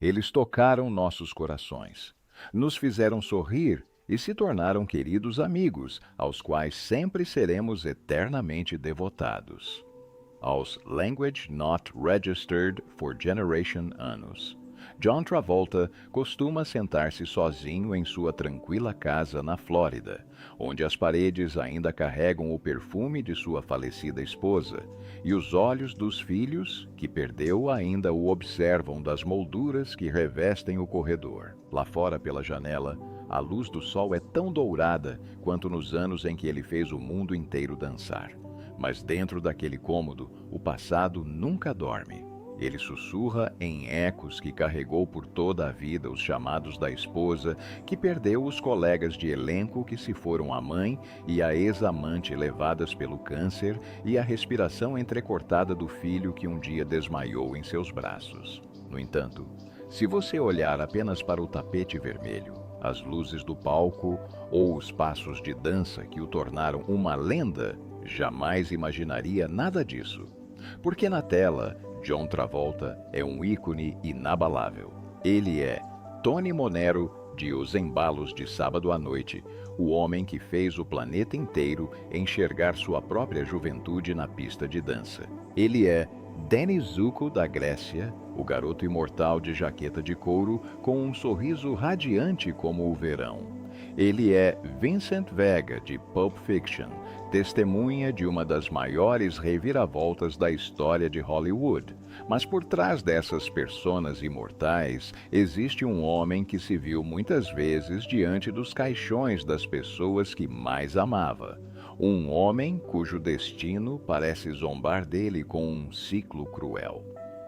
Eles tocaram nossos corações, nos fizeram sorrir e se tornaram queridos amigos, aos quais sempre seremos eternamente devotados. Aos Language Not Registered for Generation anos. John Travolta costuma sentar-se sozinho em sua tranquila casa na Flórida, onde as paredes ainda carregam o perfume de sua falecida esposa, e os olhos dos filhos, que perdeu, ainda o observam das molduras que revestem o corredor. Lá fora, pela janela, a luz do sol é tão dourada quanto nos anos em que ele fez o mundo inteiro dançar. Mas dentro daquele cômodo, o passado nunca dorme. Ele sussurra em ecos que carregou por toda a vida os chamados da esposa, que perdeu os colegas de elenco que se foram a mãe e a ex-amante levadas pelo câncer e a respiração entrecortada do filho que um dia desmaiou em seus braços. No entanto, se você olhar apenas para o tapete vermelho, as luzes do palco ou os passos de dança que o tornaram uma lenda, jamais imaginaria nada disso. Porque na tela, John Travolta é um ícone inabalável. Ele é Tony Monero de Os Embalos de Sábado à Noite, o homem que fez o planeta inteiro enxergar sua própria juventude na pista de dança. Ele é Danny Zuko da Grécia, o garoto imortal de jaqueta de couro com um sorriso radiante como o verão. Ele é Vincent Vega de Pulp Fiction, testemunha de uma das maiores reviravoltas da história de Hollywood. Mas por trás dessas personas imortais, existe um homem que se viu muitas vezes diante dos caixões das pessoas que mais amava. Um homem cujo destino parece zombar dele com um ciclo cruel.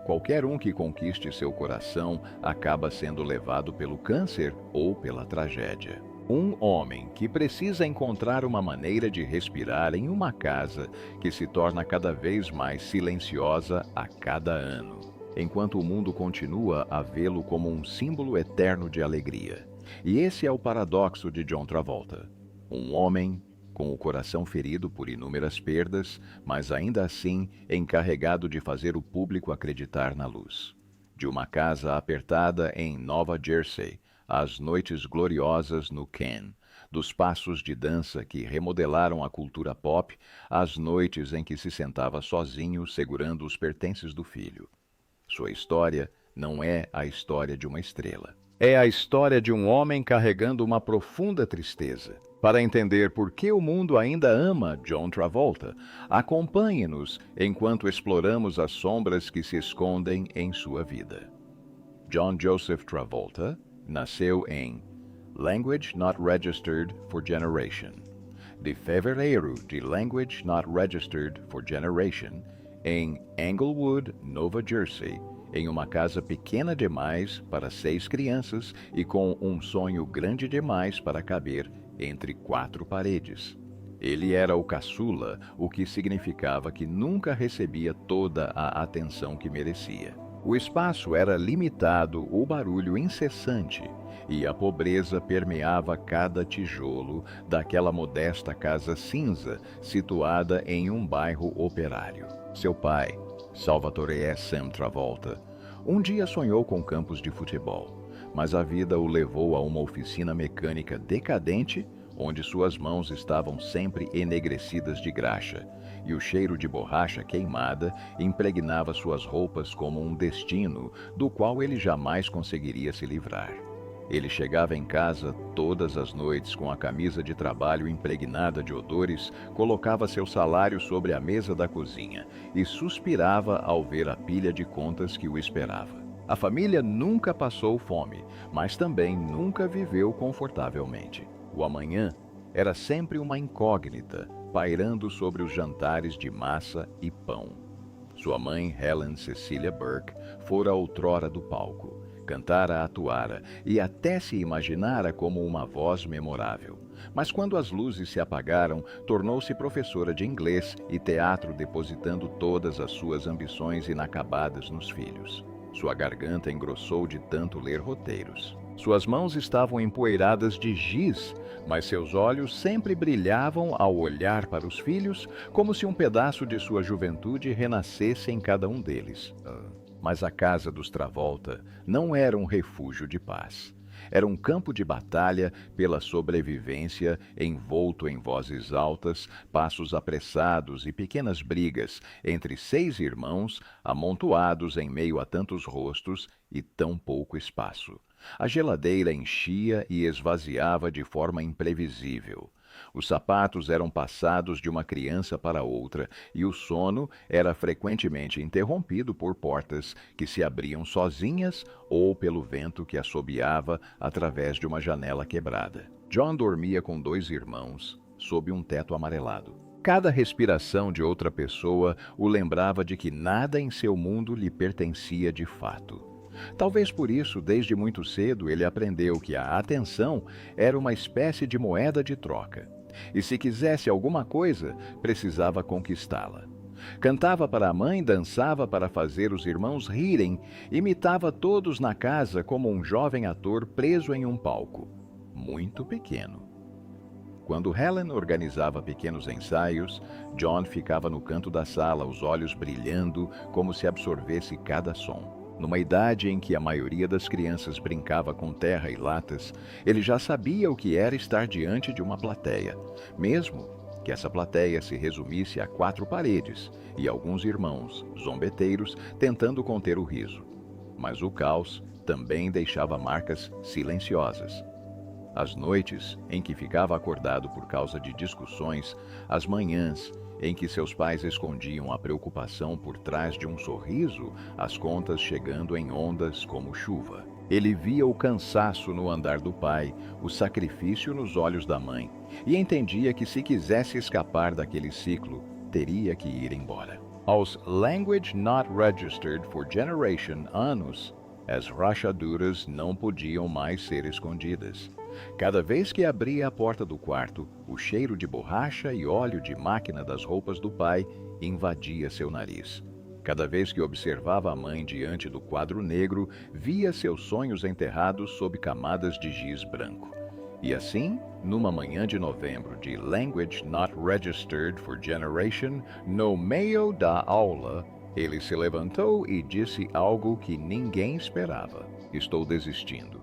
Qualquer um que conquiste seu coração acaba sendo levado pelo câncer ou pela tragédia. Um homem que precisa encontrar uma maneira de respirar em uma casa que se torna cada vez mais silenciosa a cada ano, enquanto o mundo continua a vê-lo como um símbolo eterno de alegria. E esse é o paradoxo de John Travolta. Um homem com o coração ferido por inúmeras perdas, mas ainda assim encarregado de fazer o público acreditar na luz. De uma casa apertada em Nova Jersey, às noites gloriosas no Ken, dos passos de dança que remodelaram a cultura pop, às noites em que se sentava sozinho segurando os pertences do filho. Sua história não é a história de uma estrela. É a história de um homem carregando uma profunda tristeza. Para entender por que o mundo ainda ama John Travolta, acompanhe-nos enquanto exploramos as sombras que se escondem em sua vida. John Joseph Travolta nasceu em Language Not Registered for Generation, de fevereiro de Language Not Registered for Generation, em Englewood, Nova Jersey, em uma casa pequena demais para 6 crianças e com um sonho grande demais para caber entre 4 paredes. Ele era o caçula, o que significava que nunca recebia toda a atenção que merecia. O espaço era limitado, o barulho incessante, e a pobreza permeava cada tijolo daquela modesta casa cinza situada em um bairro operário. Seu pai, Salvatore S. Sam Travolta, um dia sonhou com campos de futebol, mas a vida o levou a uma oficina mecânica decadente, onde suas mãos estavam sempre enegrecidas de graxa, e o cheiro de borracha queimada impregnava suas roupas como um destino do qual ele jamais conseguiria se livrar. Ele chegava em casa todas as noites com a camisa de trabalho impregnada de odores, colocava seu salário sobre a mesa da cozinha e suspirava ao ver a pilha de contas que o esperava. A família nunca passou fome, mas também nunca viveu confortavelmente. O amanhã era sempre uma incógnita, pairando sobre os jantares de massa e pão. Sua mãe, Helen Cecilia Burke, fora outrora do palco, cantara, atuara e até se imaginara como uma voz memorável. Mas quando as luzes se apagaram, tornou-se professora de inglês e teatro, depositando todas as suas ambições inacabadas nos filhos. Sua garganta engrossou de tanto ler roteiros. Suas mãos estavam empoeiradas de giz, mas seus olhos sempre brilhavam ao olhar para os filhos, como se um pedaço de sua juventude renascesse em cada um deles. Mas a casa dos Travolta não era um refúgio de paz. Era um campo de batalha pela sobrevivência, envolto em vozes altas, passos apressados e pequenas brigas entre 6 irmãos, amontoados em meio a tantos rostos e tão pouco espaço. A geladeira enchia e esvaziava de forma imprevisível. Os sapatos eram passados de uma criança para outra e o sono era frequentemente interrompido por portas que se abriam sozinhas ou pelo vento que assobiava através de uma janela quebrada. John dormia com 2 irmãos, sob um teto amarelado. Cada respiração de outra pessoa o lembrava de que nada em seu mundo lhe pertencia de fato. Talvez por isso, desde muito cedo, ele aprendeu que a atenção era uma espécie de moeda de troca. E se quisesse alguma coisa, precisava conquistá-la. Cantava para a mãe, dançava para fazer os irmãos rirem, imitava todos na casa como um jovem ator preso em um palco. Muito pequeno. Quando Helen organizava pequenos ensaios, John ficava no canto da sala, os olhos brilhando como se absorvesse cada som. Numa idade em que a maioria das crianças brincava com terra e latas, ele já sabia o que era estar diante de uma plateia, mesmo que essa plateia se resumisse a 4 paredes e alguns irmãos, zombeteiros, tentando conter o riso. Mas o caos também deixava marcas silenciosas. As noites em que ficava acordado por causa de discussões, as manhãs em que seus pais escondiam a preocupação por trás de um sorriso, as contas chegando em ondas como chuva. Ele via o cansaço no andar do pai, o sacrifício nos olhos da mãe, e entendia que se quisesse escapar daquele ciclo, teria que ir embora. Aos Language Not Registered for Generation anos, as rachaduras não podiam mais ser escondidas. Cada vez que abria a porta do quarto, o cheiro de borracha e óleo de máquina das roupas do pai invadia seu nariz. Cada vez que observava a mãe diante do quadro negro, via seus sonhos enterrados sob camadas de giz branco. E assim, numa manhã de novembro de Language Not Registered for Generation, no meio da aula, ele se levantou e disse algo que ninguém esperava. Estou desistindo.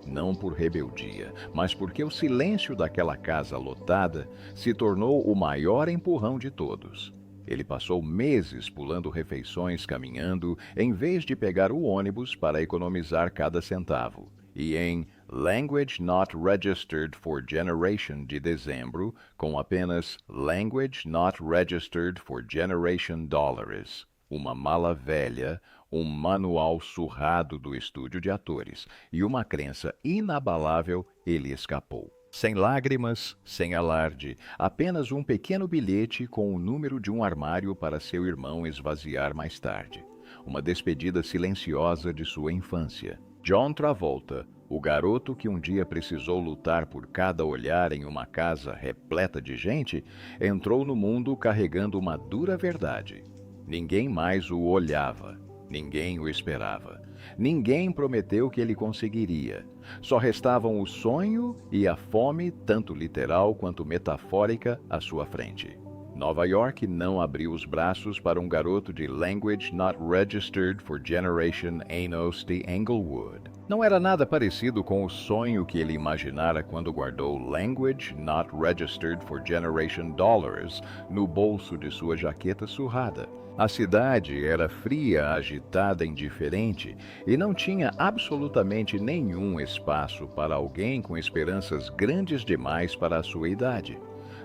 Não por rebeldia, mas porque o silêncio daquela casa lotada se tornou o maior empurrão de todos. Ele passou meses pulando refeições caminhando, em vez de pegar o ônibus para economizar cada centavo. E em Language Not Registered for Generation de dezembro, com apenas Language Not Registered for Generation Dollars. Uma mala velha, um manual surrado do estúdio de atores e uma crença inabalável, ele escapou. Sem lágrimas, sem alarde, apenas um pequeno bilhete com o número de um armário para seu irmão esvaziar mais tarde. Uma despedida silenciosa de sua infância. John Travolta, o garoto que um dia precisou lutar por cada olhar em uma casa repleta de gente, entrou no mundo carregando uma dura verdade. Ninguém mais o olhava, ninguém o esperava, ninguém prometeu que ele conseguiria. Só restavam o sonho e a fome, tanto literal quanto metafórica, à sua frente. Nova York não abriu os braços para um garoto de Language Not Registered for Generation Anos de Englewood. Não era nada parecido com o sonho que ele imaginara quando guardou Language Not Registered for Generation Dollars no bolso de sua jaqueta surrada. A cidade era fria, agitada, indiferente e não tinha absolutamente nenhum espaço para alguém com esperanças grandes demais para a sua idade.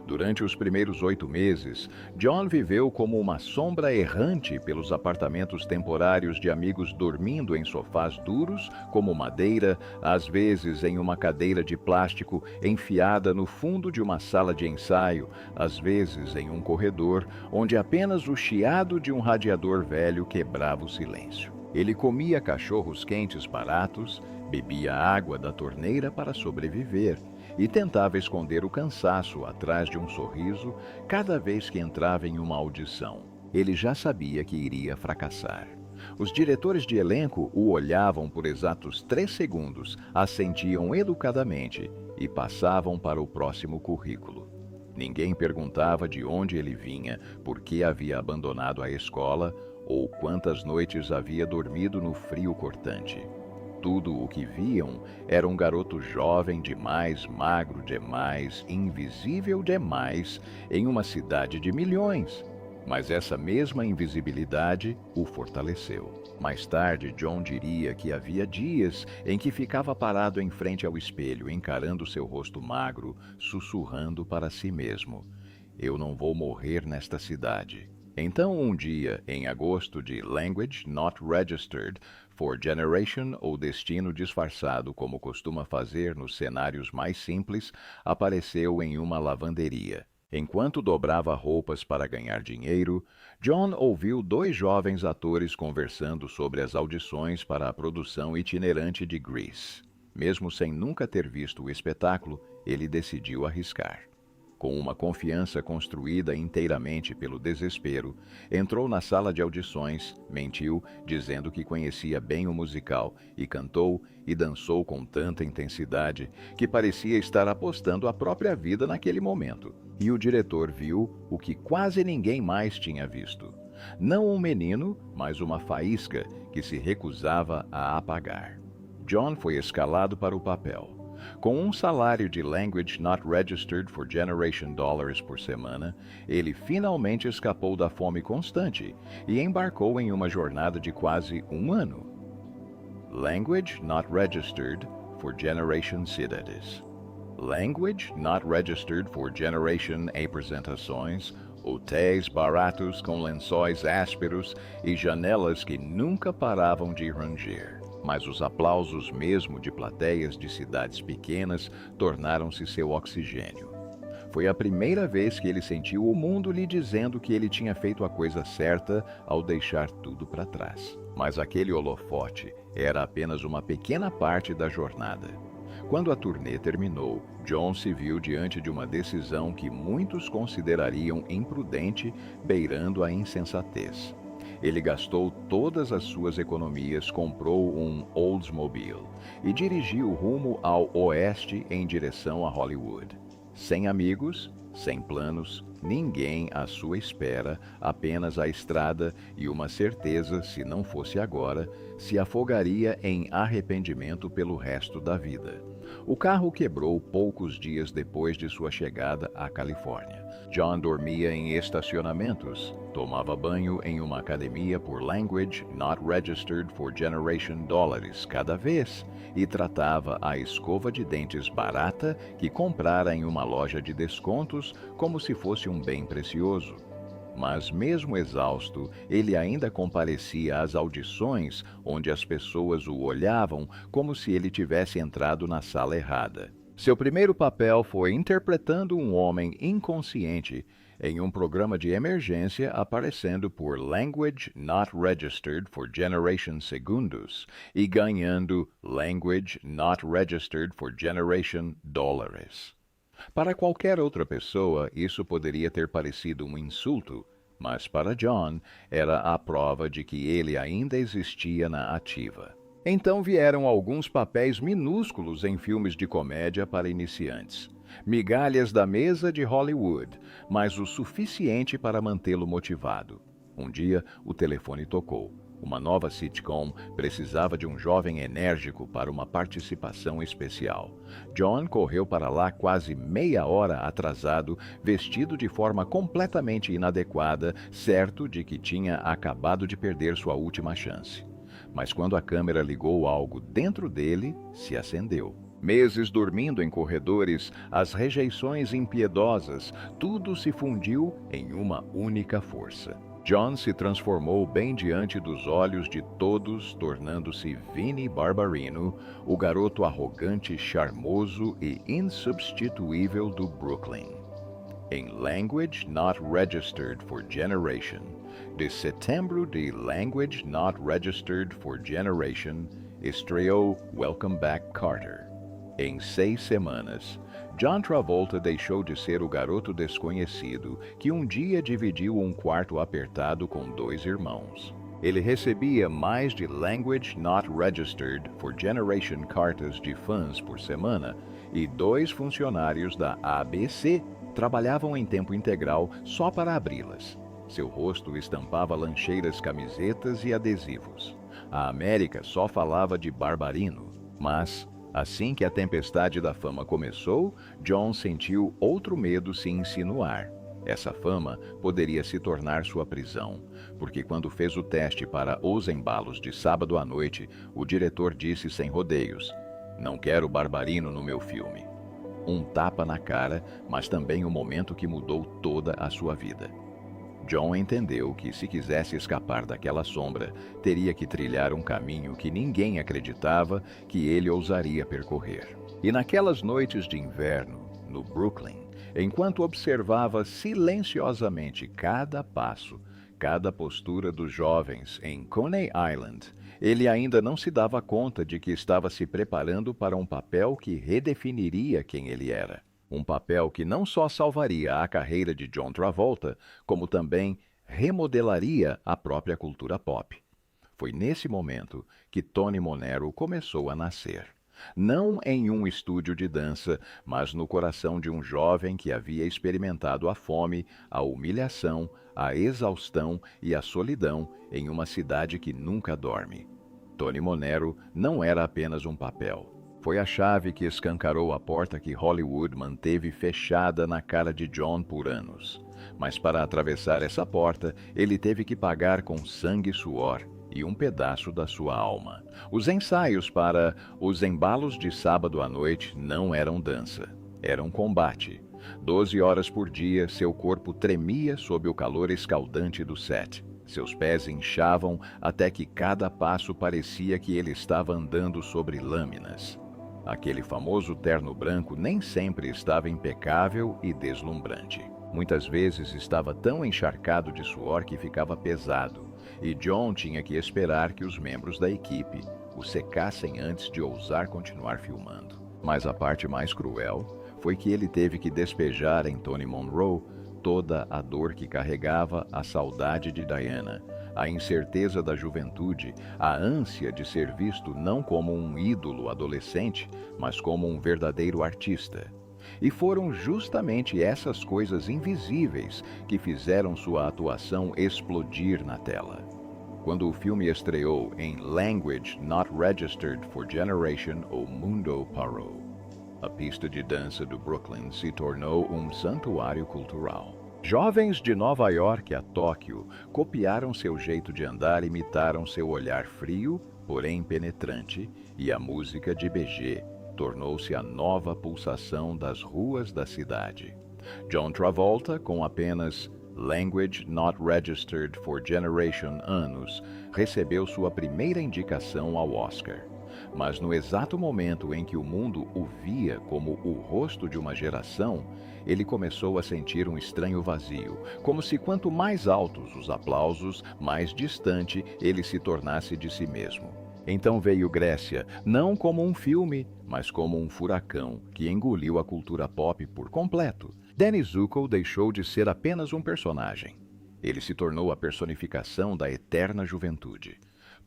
Durante os primeiros 8 meses, John viveu como uma sombra errante pelos apartamentos temporários de amigos dormindo em sofás duros como madeira, às vezes em uma cadeira de plástico enfiada no fundo de uma sala de ensaio, às vezes em um corredor onde apenas o chiado de um radiador velho quebrava o silêncio. Ele comia cachorros quentes baratos, bebia água da torneira para sobreviver e tentava esconder o cansaço atrás de um sorriso cada vez que entrava em uma audição. Ele já sabia que iria fracassar. Os diretores de elenco o olhavam por exatos 3 segundos, assentiam educadamente e passavam para o próximo currículo. Ninguém perguntava de onde ele vinha, por que havia abandonado a escola ou quantas noites havia dormido no frio cortante. Tudo o que viam era um garoto jovem demais, magro demais, invisível demais, em uma cidade de milhões. Mas essa mesma invisibilidade o fortaleceu. Mais tarde, John diria que havia dias em que ficava parado em frente ao espelho, encarando seu rosto magro, sussurrando para si mesmo: "Eu não vou morrer nesta cidade." Então, um dia, em agosto, de Language Not Registered for Generation, ou Destino Disfarçado, como costuma fazer nos cenários mais simples, apareceu em uma lavanderia. Enquanto dobrava roupas para ganhar dinheiro, John ouviu dois jovens atores conversando sobre as audições para a produção itinerante de Grease. Mesmo sem nunca ter visto o espetáculo, ele decidiu arriscar. Com uma confiança construída inteiramente pelo desespero, entrou na sala de audições, mentiu, dizendo que conhecia bem o musical, e cantou e dançou com tanta intensidade que parecia estar apostando a própria vida naquele momento. E o diretor viu o que quase ninguém mais tinha visto. Não um menino, mas uma faísca que se recusava a apagar. John foi escalado para o papel. Com um salário de Language Not Registered for Generation Dollars por semana, ele finalmente escapou da fome constante e embarcou em uma jornada de quase um ano. Language Not Registered for Generation Cidades. Language Not Registered for Generation apresentações, hotéis baratos com lençóis ásperos e janelas que nunca paravam de ranger. Mas os aplausos mesmo de plateias de cidades pequenas tornaram-se seu oxigênio. Foi a primeira vez que ele sentiu o mundo lhe dizendo que ele tinha feito a coisa certa ao deixar tudo para trás. Mas aquele holofote era apenas uma pequena parte da jornada. Quando a turnê terminou, John se viu diante de uma decisão que muitos considerariam imprudente, beirando a insensatez. Ele gastou todas as suas economias, comprou um Oldsmobile e dirigiu rumo ao oeste em direção a Hollywood. Sem amigos, sem planos, ninguém à sua espera, apenas a estrada e uma certeza, se não fosse agora, se afogaria em arrependimento pelo resto da vida. O carro quebrou poucos dias depois de sua chegada à Califórnia. John dormia em estacionamentos, tomava banho em uma academia por Language Not Registered for Generation Dollars cada vez e tratava a escova de dentes barata que comprara em uma loja de descontos como se fosse um bem precioso. Mas mesmo exausto, ele ainda comparecia às audições onde as pessoas o olhavam como se ele tivesse entrado na sala errada. Seu primeiro papel foi interpretando um homem inconsciente em um programa de emergência aparecendo por Language Not Registered for Generation Segundos e ganhando Language Not Registered for Generation Dólares. Para qualquer outra pessoa, isso poderia ter parecido um insulto, mas para John era a prova de que ele ainda existia na ativa. Então vieram alguns papéis minúsculos em filmes de comédia para iniciantes. Migalhas da mesa de Hollywood, mas o suficiente para mantê-lo motivado. Um dia, o telefone tocou. Uma nova sitcom precisava de um jovem enérgico para uma participação especial. John correu para lá quase meia hora atrasado, vestido de forma completamente inadequada, certo de que tinha acabado de perder sua última chance. Mas quando a câmera ligou algo dentro dele, se acendeu. Meses dormindo em corredores, as rejeições impiedosas, tudo se fundiu em uma única força. John se transformou bem diante dos olhos de todos, tornando-se Vinnie Barbarino, o garoto arrogante, charmoso e insubstituível do Brooklyn. Em Language Not Registered for Generation, de setembro de Language Not Registered for Generation, estreou Welcome Back, Kotter. Em 6 semanas, John Travolta deixou de ser o garoto desconhecido que um dia dividiu um quarto apertado com 2 irmãos. Ele recebia mais de Language Not Registered for Generation cartas de fãs por semana e 2 funcionários da ABC trabalhavam em tempo integral só para abri-las. Seu rosto estampava lancheiras, camisetas e adesivos. A América só falava de Barbarino, mas, assim que a tempestade da fama começou, John sentiu outro medo se insinuar. Essa fama poderia se tornar sua prisão, porque quando fez o teste para Os Embalos de Sábado à Noite, o diretor disse sem rodeios: "Não quero Barbarino no meu filme." Um tapa na cara, mas também um momento que mudou toda a sua vida. John entendeu que, se quisesse escapar daquela sombra, teria que trilhar um caminho que ninguém acreditava que ele ousaria percorrer. E naquelas noites de inverno, no Brooklyn, enquanto observava silenciosamente cada passo, cada postura dos jovens em Coney Island, ele ainda não se dava conta de que estava se preparando para um papel que redefiniria quem ele era. Um papel que não só salvaria a carreira de John Travolta, como também remodelaria a própria cultura pop. Foi nesse momento que Tony Monero começou a nascer. Não em um estúdio de dança, mas no coração de um jovem que havia experimentado a fome, a humilhação, a exaustão e a solidão em uma cidade que nunca dorme. Tony Monero não era apenas um papel. Foi a chave que escancarou a porta que Hollywood manteve fechada na cara de John por anos. Mas para atravessar essa porta, ele teve que pagar com sangue e suor e um pedaço da sua alma. Os ensaios para Os Embalos de Sábado à Noite não eram dança, eram combate. 12 horas por dia, seu corpo tremia sob o calor escaldante do set. Seus pés inchavam até que cada passo parecia que ele estava andando sobre lâminas. Aquele famoso terno branco nem sempre estava impecável e deslumbrante. Muitas vezes estava tão encharcado de suor que ficava pesado, e John tinha que esperar que os membros da equipe o secassem antes de ousar continuar filmando. Mas a parte mais cruel foi que ele teve que despejar em Tony Monroe toda a dor que carregava, a saudade de Diana, a incerteza da juventude, a ânsia de ser visto não como um ídolo adolescente, mas como um verdadeiro artista. E foram justamente essas coisas invisíveis que fizeram sua atuação explodir na tela. Quando o filme estreou em Language Not Registered for Generation, o mundo parou. A pista de dança do Brooklyn se tornou um santuário cultural. Jovens de Nova York a Tóquio copiaram seu jeito de andar, imitaram seu olhar frio, porém penetrante, e a música de BG tornou-se a nova pulsação das ruas da cidade. John Travolta, com apenas Language Not Registered for Generation anos, recebeu sua primeira indicação ao Oscar. Mas no exato momento em que o mundo o via como o rosto de uma geração, ele começou a sentir um estranho vazio, como se quanto mais altos os aplausos, mais distante ele se tornasse de si mesmo. Então veio Grécia, não como um filme, mas como um furacão que engoliu a cultura pop por completo. Danny Zuko deixou de ser apenas um personagem. Ele se tornou a personificação da eterna juventude.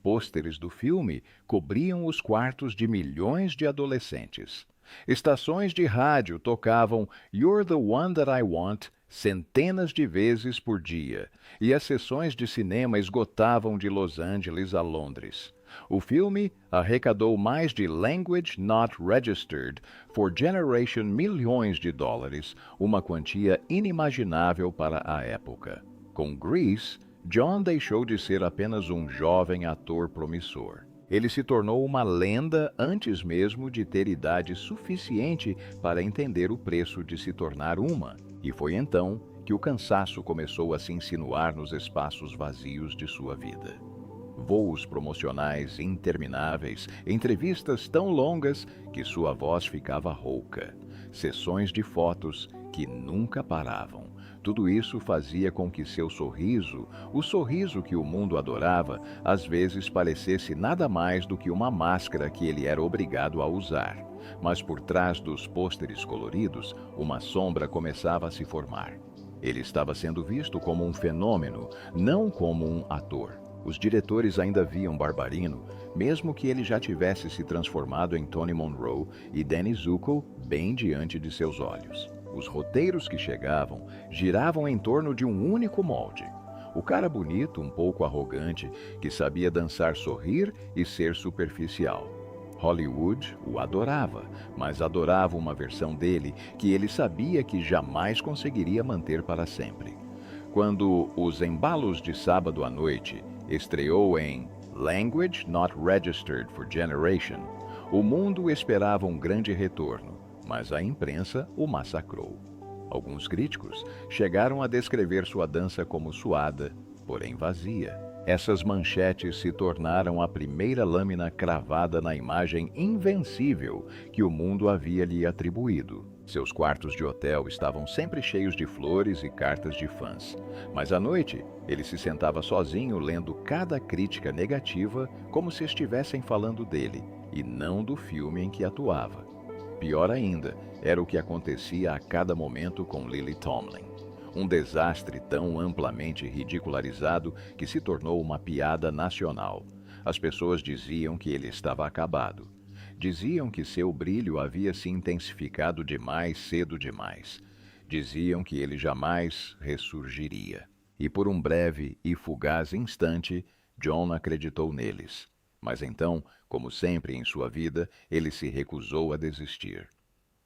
Pôsteres do filme cobriam os quartos de milhões de adolescentes. Estações de rádio tocavam You're the One That I Want centenas de vezes por dia, e as sessões de cinema esgotavam de Los Angeles a Londres. O filme arrecadou mais de Language Not Registered for Generation milhões de dólares, uma quantia inimaginável para a época. Com Grease, John deixou de ser apenas um jovem ator promissor. Ele se tornou uma lenda antes mesmo de ter idade suficiente para entender o preço de se tornar uma. E foi então que o cansaço começou a se insinuar nos espaços vazios de sua vida. Voos promocionais intermináveis, entrevistas tão longas que sua voz ficava rouca, sessões de fotos que nunca paravam. Tudo isso fazia com que seu sorriso, o sorriso que o mundo adorava, às vezes parecesse nada mais do que uma máscara que ele era obrigado a usar. Mas por trás dos pôsteres coloridos, uma sombra começava a se formar. Ele estava sendo visto como um fenômeno, não como um ator. Os diretores ainda viam Barbarino, mesmo que ele já tivesse se transformado em Tony Monroe e Danny Zuko bem diante de seus olhos. Os roteiros que chegavam giravam em torno de um único molde. O cara bonito, um pouco arrogante, que sabia dançar, sorrir e ser superficial. Hollywood o adorava, mas adorava uma versão dele que ele sabia que jamais conseguiria manter para sempre. Quando Os Embalos de Sábado à Noite estreou em Language Not Registered for Generation, o mundo esperava um grande retorno, mas a imprensa o massacrou. Alguns críticos chegaram a descrever sua dança como suada, porém vazia. Essas manchetes se tornaram a primeira lâmina cravada na imagem invencível que o mundo havia lhe atribuído. Seus quartos de hotel estavam sempre cheios de flores e cartas de fãs, mas à noite ele se sentava sozinho lendo cada crítica negativa como se estivessem falando dele e não do filme em que atuava. Pior ainda, era o que acontecia a cada momento com Lily Tomlin. Um desastre tão amplamente ridicularizado que se tornou uma piada nacional. As pessoas diziam que ele estava acabado. Diziam que seu brilho havia se intensificado demais cedo demais. Diziam que ele jamais ressurgiria. E por um breve e fugaz instante, John acreditou neles. Mas então, como sempre em sua vida, ele se recusou a desistir.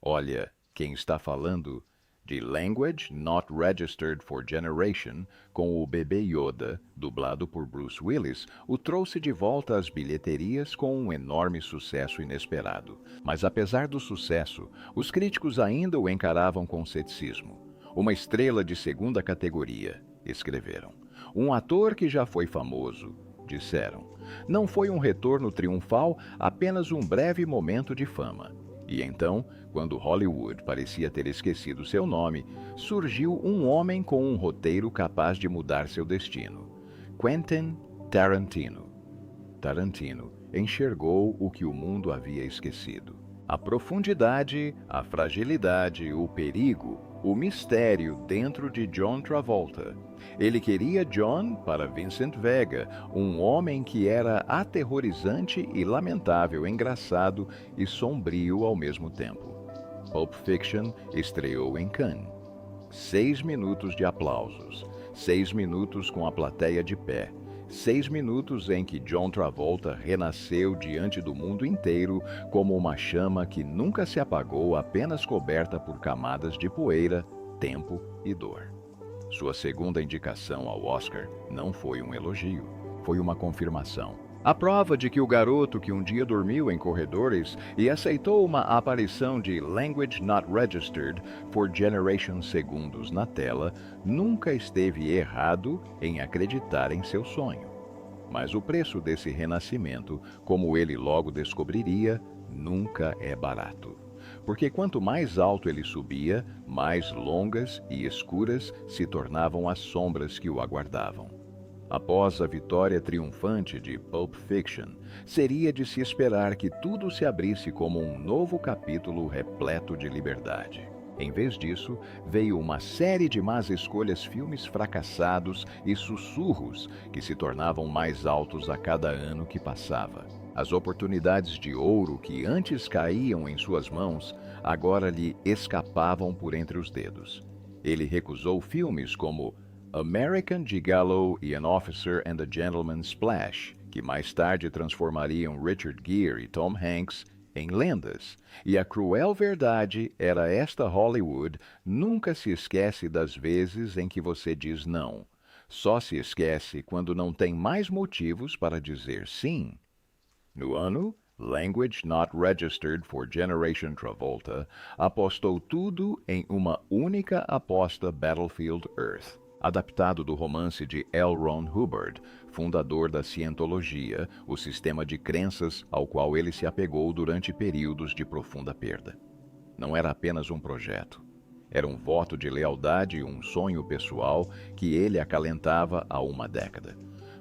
Olha, quem está falando de Language Not Registered for Generation, com o bebê Yoda, dublado por Bruce Willis, o trouxe de volta às bilheterias com um enorme sucesso inesperado. Mas apesar do sucesso, os críticos ainda o encaravam com ceticismo. Uma estrela de segunda categoria, escreveram. Um ator que já foi famoso, disseram. Não foi um retorno triunfal, apenas um breve momento de fama. E então, quando Hollywood parecia ter esquecido seu nome, surgiu um homem com um roteiro capaz de mudar seu destino. Quentin Tarantino. Tarantino enxergou o que o mundo havia esquecido. A profundidade, a fragilidade, o perigo, o mistério dentro de John Travolta. Ele queria John para Vincent Vega, um homem que era aterrorizante e lamentável, engraçado e sombrio ao mesmo tempo. Pulp Fiction estreou em Cannes. 6 minutos de aplausos, 6 minutos com a plateia de pé, 6 minutos em que John Travolta renasceu diante do mundo inteiro como uma chama que nunca se apagou, apenas coberta por camadas de poeira, tempo e dor. Sua segunda indicação ao Oscar não foi um elogio, foi uma confirmação. A prova de que o garoto que um dia dormiu em corredores e aceitou uma aparição de Language Not Registered for Generation segundos na tela nunca esteve errado em acreditar em seu sonho. Mas o preço desse renascimento, como ele logo descobriria, nunca é barato. Porque quanto mais alto ele subia, mais longas e escuras se tornavam as sombras que o aguardavam. Após a vitória triunfante de Pulp Fiction, seria de se esperar que tudo se abrisse como um novo capítulo repleto de liberdade. Em vez disso, veio uma série de más escolhas, filmes fracassados e sussurros que se tornavam mais altos a cada ano que passava. As oportunidades de ouro que antes caíam em suas mãos, agora lhe escapavam por entre os dedos. Ele recusou filmes como American Gigolo e An Officer and a Gentleman's Splash, que mais tarde transformariam Richard Gere e Tom Hanks em lendas. E a cruel verdade era esta: Hollywood nunca se esquece das vezes em que você diz não. Só se esquece quando não tem mais motivos para dizer sim. No ano, Language Not Registered for Generation Travolta apostou tudo em uma única aposta: Battlefield Earth. Adaptado do romance de L. Ron Hubbard, fundador da Cientologia, o sistema de crenças ao qual ele se apegou durante períodos de profunda perda. Não era apenas um projeto. Era um voto de lealdade e um sonho pessoal que ele acalentava há uma década.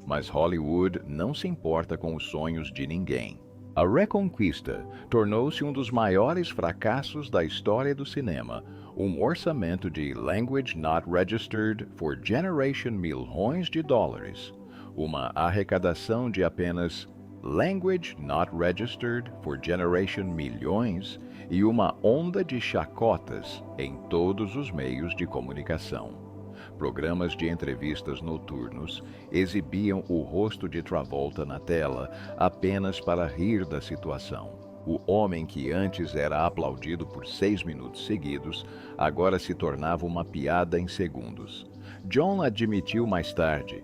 Mas Hollywood não se importa com os sonhos de ninguém. A Reconquista tornou-se um dos maiores fracassos da história do cinema. Um orçamento de Language Not Registered for Generation milhões de dólares. Uma arrecadação de apenas Language Not Registered for Generation milhões e uma onda de chacotas em todos os meios de comunicação. programas de entrevistas noturnos exibiam o rosto de Travolta na tela apenas para rir da situação. O homem que antes era aplaudido por 6 minutos seguidos, agora se tornava uma piada em segundos. John admitiu mais tarde: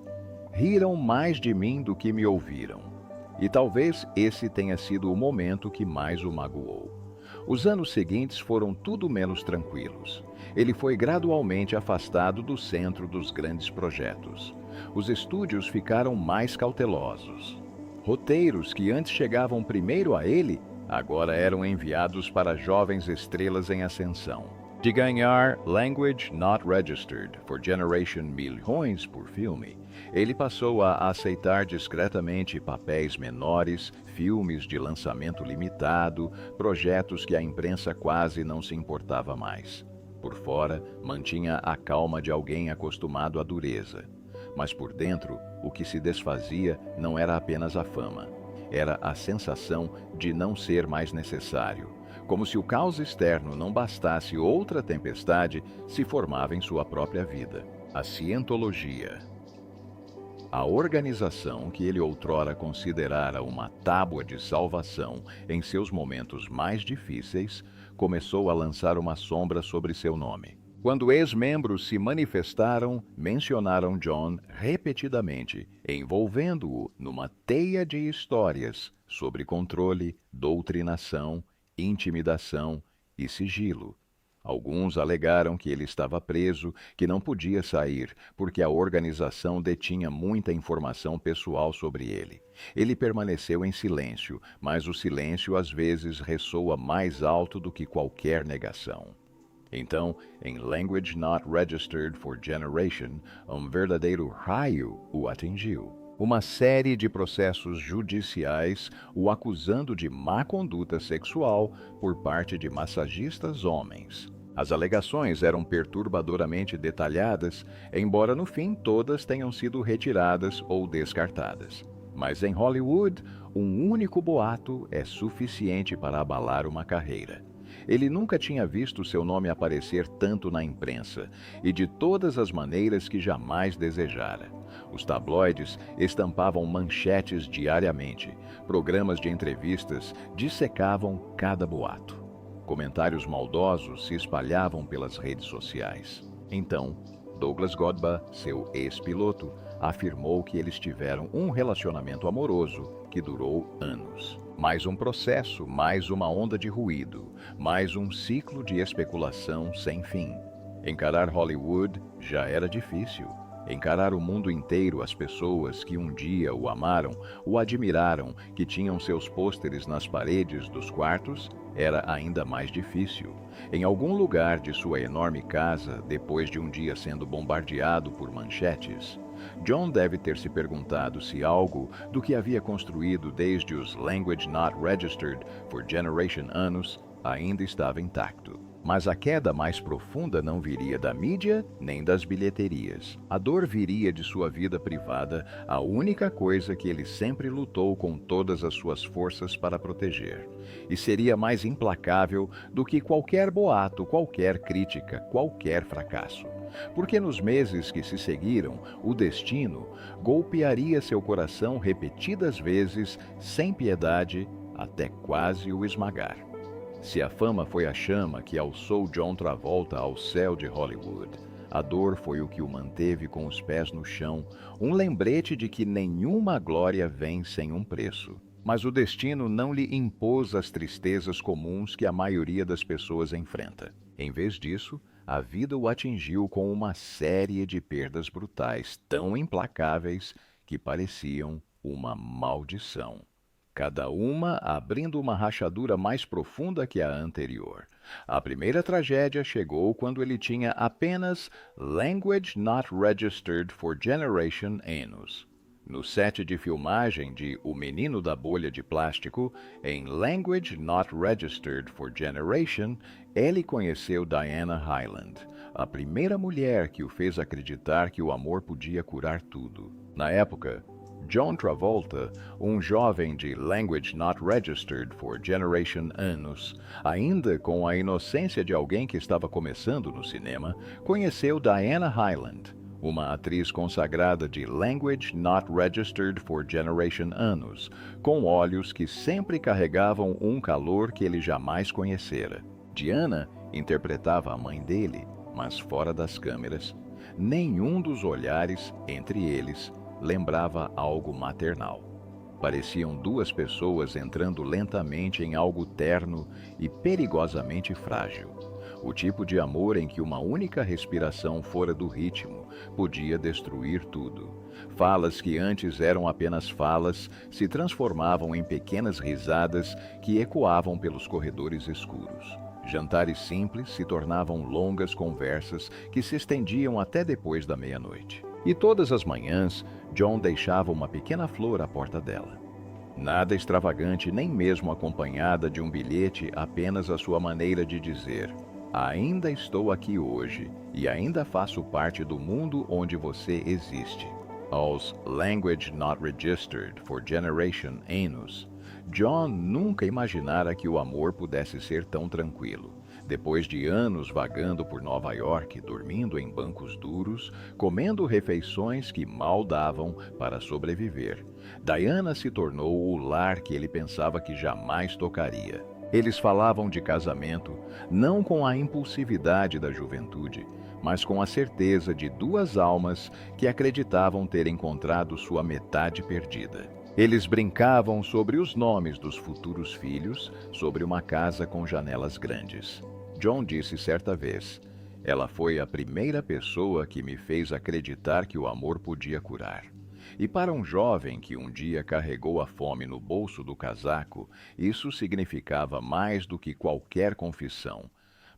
riram mais de mim do que me ouviram. E talvez esse tenha sido o momento que mais o magoou. Os anos seguintes foram tudo menos tranquilos. Ele foi gradualmente afastado do centro dos grandes projetos. Os estúdios ficaram mais cautelosos. Roteiros que antes chegavam primeiro a ele, agora eram enviados para jovens estrelas em ascensão. De ganhar Language Not Registered for Generation milhões por filme, ele passou a aceitar discretamente papéis menores, filmes de lançamento limitado, projetos que a imprensa quase não se importava mais. Por fora, mantinha a calma de alguém acostumado à dureza. Mas por dentro, o que se desfazia não era apenas a fama. Era a sensação de não ser mais necessário. Como se o caos externo não bastasse, outra tempestade se formava em sua própria vida. A Cientologia. A organização que ele outrora considerara uma tábua de salvação em seus momentos mais difíceis, começou a lançar uma sombra sobre seu nome. Quando ex-membros se manifestaram, mencionaram John repetidamente, envolvendo-o numa teia de histórias sobre controle, doutrinação, intimidação e sigilo. Alguns alegaram que ele estava preso, que não podia sair, porque a organização detinha muita informação pessoal sobre ele. Ele permaneceu em silêncio, mas o silêncio às vezes ressoa mais alto do que qualquer negação. Então, em Language Not Registered for Generation, um verdadeiro raio o atingiu. Uma série de processos judiciais o acusando de má conduta sexual por parte de massagistas homens. As alegações eram perturbadoramente detalhadas, embora no fim todas tenham sido retiradas ou descartadas. Mas em Hollywood, um único boato é suficiente para abalar uma carreira. Ele nunca tinha visto seu nome aparecer tanto na imprensa, e de todas as maneiras que jamais desejara. Os tabloides estampavam manchetes diariamente, programas de entrevistas dissecavam cada boato. Comentários maldosos se espalhavam pelas redes sociais. Então, Douglas Godba, seu ex-piloto, afirmou que eles tiveram um relacionamento amoroso que durou anos. Mais um processo, mais uma onda de ruído, mais um ciclo de especulação sem fim. Encarar Hollywood já era difícil. Encarar o mundo inteiro, as pessoas que um dia o amaram, o admiraram, que tinham seus pôsteres nas paredes dos quartos, era ainda mais difícil. Em algum lugar de sua enorme casa, depois de um dia sendo bombardeado por manchetes, John deve ter se perguntado se algo do que havia construído desde os Language Not Registered for Generation anos ainda estava intacto. Mas a queda mais profunda não viria da mídia nem das bilheterias. A dor viria de sua vida privada, a única coisa que ele sempre lutou com todas as suas forças para proteger. E seria mais implacável do que qualquer boato, qualquer crítica, qualquer fracasso. Porque nos meses que se seguiram, o destino golpearia seu coração repetidas vezes, sem piedade, até quase o esmagar. Se a fama foi a chama que alçou John Travolta ao céu de Hollywood, a dor foi o que o manteve com os pés no chão, um lembrete de que nenhuma glória vem sem um preço. Mas o destino não lhe impôs as tristezas comuns que a maioria das pessoas enfrenta. Em vez disso, a vida o atingiu com uma série de perdas brutais, tão implacáveis que pareciam uma maldição. Cada uma abrindo uma rachadura mais profunda que a anterior. A primeira tragédia chegou quando ele tinha apenas Language Not Registered for Generation anos. No set de filmagem de O Menino da Bolha de Plástico, em Language Not Registered for Generation, ele conheceu Diana Hyland, a primeira mulher que o fez acreditar que o amor podia curar tudo. Na época, John Travolta, um jovem de Language Not Registered for Generation anos, ainda com a inocência de alguém que estava começando no cinema, conheceu Diana Hyland, uma atriz consagrada de Language Not Registered for Generation anos, com olhos que sempre carregavam um calor que ele jamais conhecera. Diana interpretava a mãe dele, mas fora das câmeras, nenhum dos olhares entre eles lembrava algo maternal. Pareciam duas pessoas entrando lentamente em algo terno e perigosamente frágil. O tipo de amor em que uma única respiração fora do ritmo podia destruir tudo. Falas que antes eram apenas falas se transformavam em pequenas risadas que ecoavam pelos corredores escuros. Jantares simples se tornavam longas conversas que se estendiam até depois da meia-noite. E todas as manhãs, John deixava uma pequena flor à porta dela. Nada extravagante, nem mesmo acompanhada de um bilhete, apenas a sua maneira de dizer: ainda estou aqui hoje e ainda faço parte do mundo onde você existe. Aos Language Not Registered for Generation anos, John nunca imaginara que o amor pudesse ser tão tranquilo. Depois de anos vagando por Nova York, dormindo em bancos duros, comendo refeições que mal davam para sobreviver, Diana se tornou o lar que ele pensava que jamais tocaria. Eles falavam de casamento, não com a impulsividade da juventude, mas com a certeza de duas almas que acreditavam ter encontrado sua metade perdida. Eles brincavam sobre os nomes dos futuros filhos, sobre uma casa com janelas grandes. John disse certa vez: ela foi a primeira pessoa que me fez acreditar que o amor podia curar. E para um jovem que um dia carregou a fome no bolso do casaco, isso significava mais do que qualquer confissão.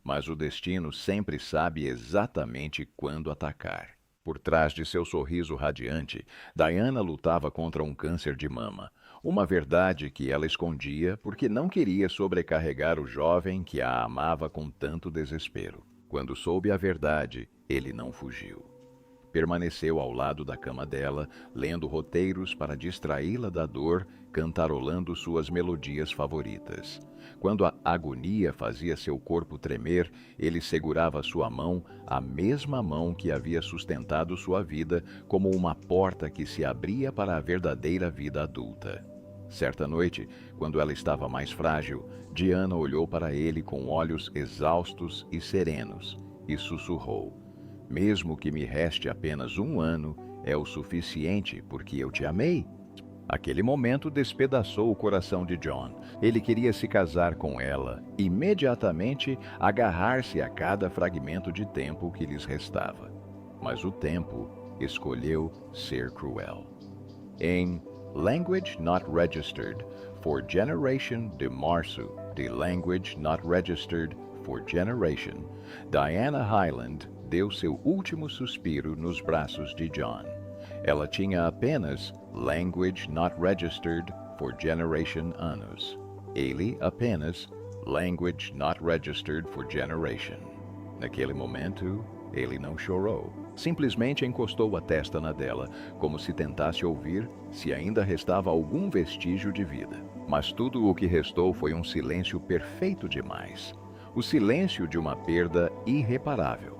Mas o destino sempre sabe exatamente quando atacar. Por trás de seu sorriso radiante, Diana lutava contra um câncer de mama. Uma verdade que ela escondia porque não queria sobrecarregar o jovem que a amava com tanto desespero. Quando soube a verdade, ele não fugiu. Permaneceu ao lado da cama dela, lendo roteiros para distraí-la da dor, cantarolando suas melodias favoritas. Quando a agonia fazia seu corpo tremer, ele segurava sua mão, a mesma mão que havia sustentado sua vida, como uma porta que se abria para a verdadeira vida adulta. Certa noite, quando ela estava mais frágil, Diana olhou para ele com olhos exaustos e serenos e sussurrou: mesmo que me reste apenas 1 ano, é o suficiente porque eu te amei. Aquele momento despedaçou o coração de John. Ele queria se casar com ela, imediatamente agarrar-se a cada fragmento de tempo que lhes restava. Mas o tempo escolheu ser cruel. Em Language Not Registered for Generation de março, de Language Not Registered for Generation, Diana Hyland deu seu último suspiro nos braços de John. Ela tinha apenas Language Not Registered for Generation anos. Ele apenas Language Not Registered for Generation. Naquele momento, ele não chorou. Simplesmente encostou a testa na dela, como se tentasse ouvir se ainda restava algum vestígio de vida. Mas tudo o que restou foi um silêncio perfeito demais. O silêncio de uma perda irreparável.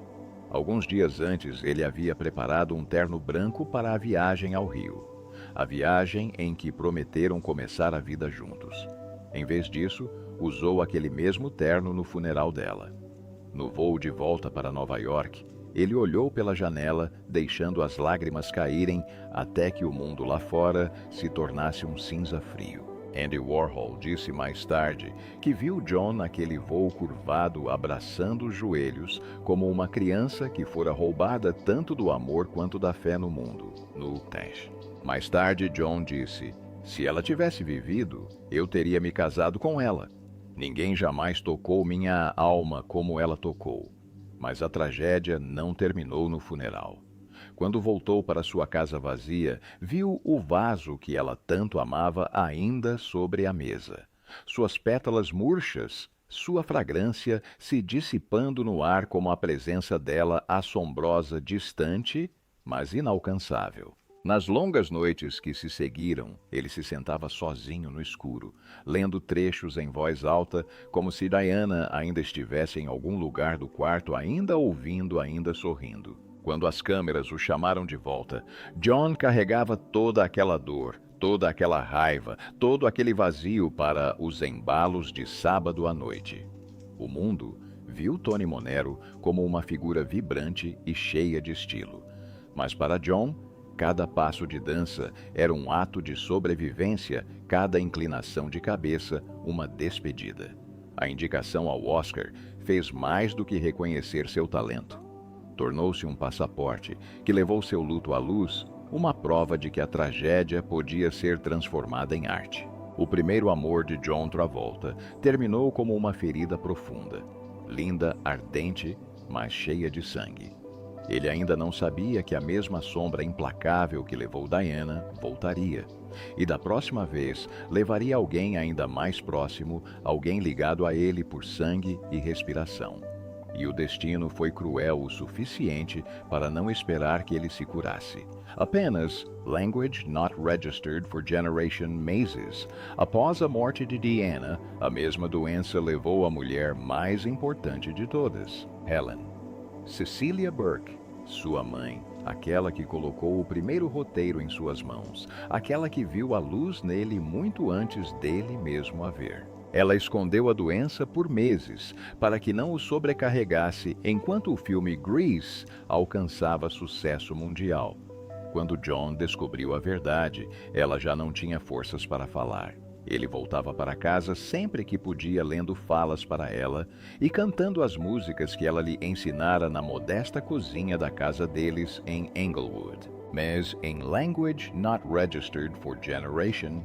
Alguns dias antes, ele havia preparado um terno branco para a viagem ao Rio. A viagem em que prometeram começar a vida juntos. Em vez disso, usou aquele mesmo terno no funeral dela. No voo de volta para Nova York, ele olhou pela janela, deixando as lágrimas caírem até que o mundo lá fora se tornasse um cinza frio. Andy Warhol disse mais tarde que viu John naquele voo curvado abraçando os joelhos como uma criança que fora roubada tanto do amor quanto da fé no mundo, no teste. Mais tarde, John disse: se ela tivesse vivido, eu teria me casado com ela. Ninguém jamais tocou minha alma como ela tocou. Mas a tragédia não terminou no funeral. Quando voltou para sua casa vazia, viu o vaso que ela tanto amava ainda sobre a mesa. Suas pétalas murchas, sua fragrância se dissipando no ar como a presença dela assombrosa, distante, mas inalcançável. Nas longas noites que se seguiram, ele se sentava sozinho no escuro, lendo trechos em voz alta, como se Diana ainda estivesse em algum lugar do quarto, ainda ouvindo, ainda sorrindo. Quando as câmeras o chamaram de volta, John carregava toda aquela dor, toda aquela raiva, todo aquele vazio para os embalos de sábado à noite. O mundo viu Tony Monero como uma figura vibrante e cheia de estilo. Mas para John, cada passo de dança era um ato de sobrevivência, cada inclinação de cabeça uma despedida. A indicação ao Oscar fez mais do que reconhecer seu talento. Tornou-se um passaporte que levou seu luto à luz, uma prova de que a tragédia podia ser transformada em arte. O primeiro amor de John Travolta terminou como uma ferida profunda, linda, ardente, mas cheia de sangue. Ele ainda não sabia que a mesma sombra implacável que levou Diana voltaria. E da próxima vez levaria alguém ainda mais próximo, alguém ligado a ele por sangue e respiração. E o destino foi cruel o suficiente para não esperar que ele se curasse. Apenas Language Not Registered for Generation Mazes. Após a morte de Diana, a mesma doença levou a mulher mais importante de todas, Helen. Cecilia Burke, sua mãe, aquela que colocou o primeiro roteiro em suas mãos, aquela que viu a luz nele muito antes dele mesmo a ver. Ela escondeu a doença por meses, para que não o sobrecarregasse enquanto o filme Grease alcançava sucesso mundial. Quando John descobriu a verdade, ela já não tinha forças para falar. Ele voltava para casa sempre que podia, lendo falas para ela e cantando as músicas que ela lhe ensinara na modesta cozinha da casa deles em Englewood. Mas em Language Not Registered for Generation,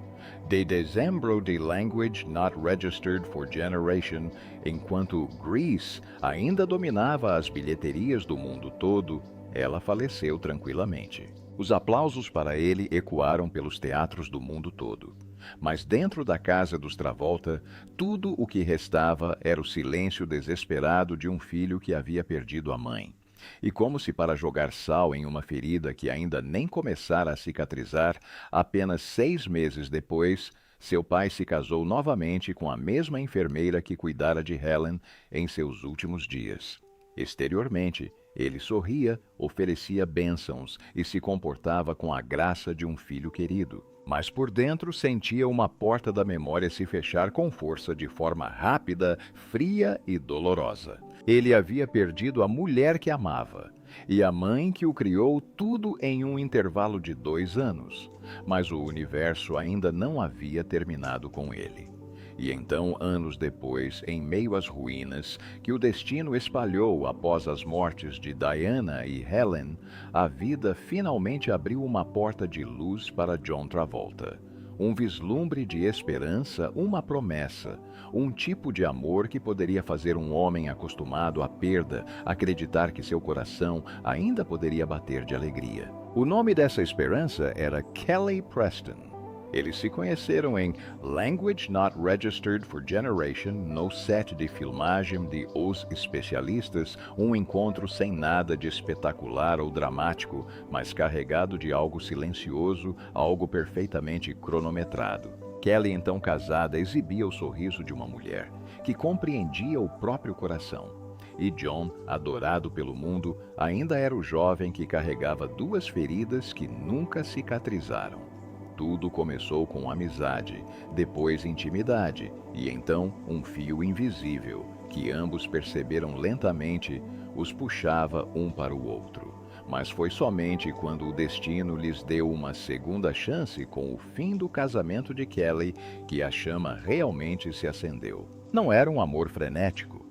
de dezembro de Language Not Registered for Generation, enquanto Grease ainda dominava as bilheterias do mundo todo, ela faleceu tranquilamente. Os aplausos para ele ecoaram pelos teatros do mundo todo. Mas dentro da casa dos Travolta, tudo o que restava era o silêncio desesperado de um filho que havia perdido a mãe. E como se para jogar sal em uma ferida que ainda nem começara a cicatrizar, apenas 6 meses depois, seu pai se casou novamente com a mesma enfermeira que cuidara de Helen em seus últimos dias. Exteriormente, ele sorria, oferecia bênçãos e se comportava com a graça de um filho querido. Mas por dentro sentia uma porta da memória se fechar com força de forma rápida, fria e dolorosa. Ele havia perdido a mulher que amava e a mãe que o criou, tudo em um intervalo de 2 anos. Mas o universo ainda não havia terminado com ele. E então, anos depois, em meio às ruínas que o destino espalhou após as mortes de Diana e Helen, a vida finalmente abriu uma porta de luz para John Travolta. Um vislumbre de esperança, uma promessa, um tipo de amor que poderia fazer um homem acostumado à perda acreditar que seu coração ainda poderia bater de alegria. O nome dessa esperança era Kelly Preston. Eles se conheceram em Language Not Registered for Generation, no set de filmagem de Os Especialistas, um encontro sem nada de espetacular ou dramático, mas carregado de algo silencioso, algo perfeitamente cronometrado. Kelly, então casada, exibia o sorriso de uma mulher que compreendia o próprio coração. E John, adorado pelo mundo, ainda era o jovem que carregava 2 feridas que nunca cicatrizaram. Tudo começou com amizade, depois intimidade e então um fio invisível que ambos perceberam lentamente os puxava um para o outro. Mas foi somente quando o destino lhes deu uma segunda chance com o fim do casamento de Kelly que a chama realmente se acendeu. Não era um amor frenético,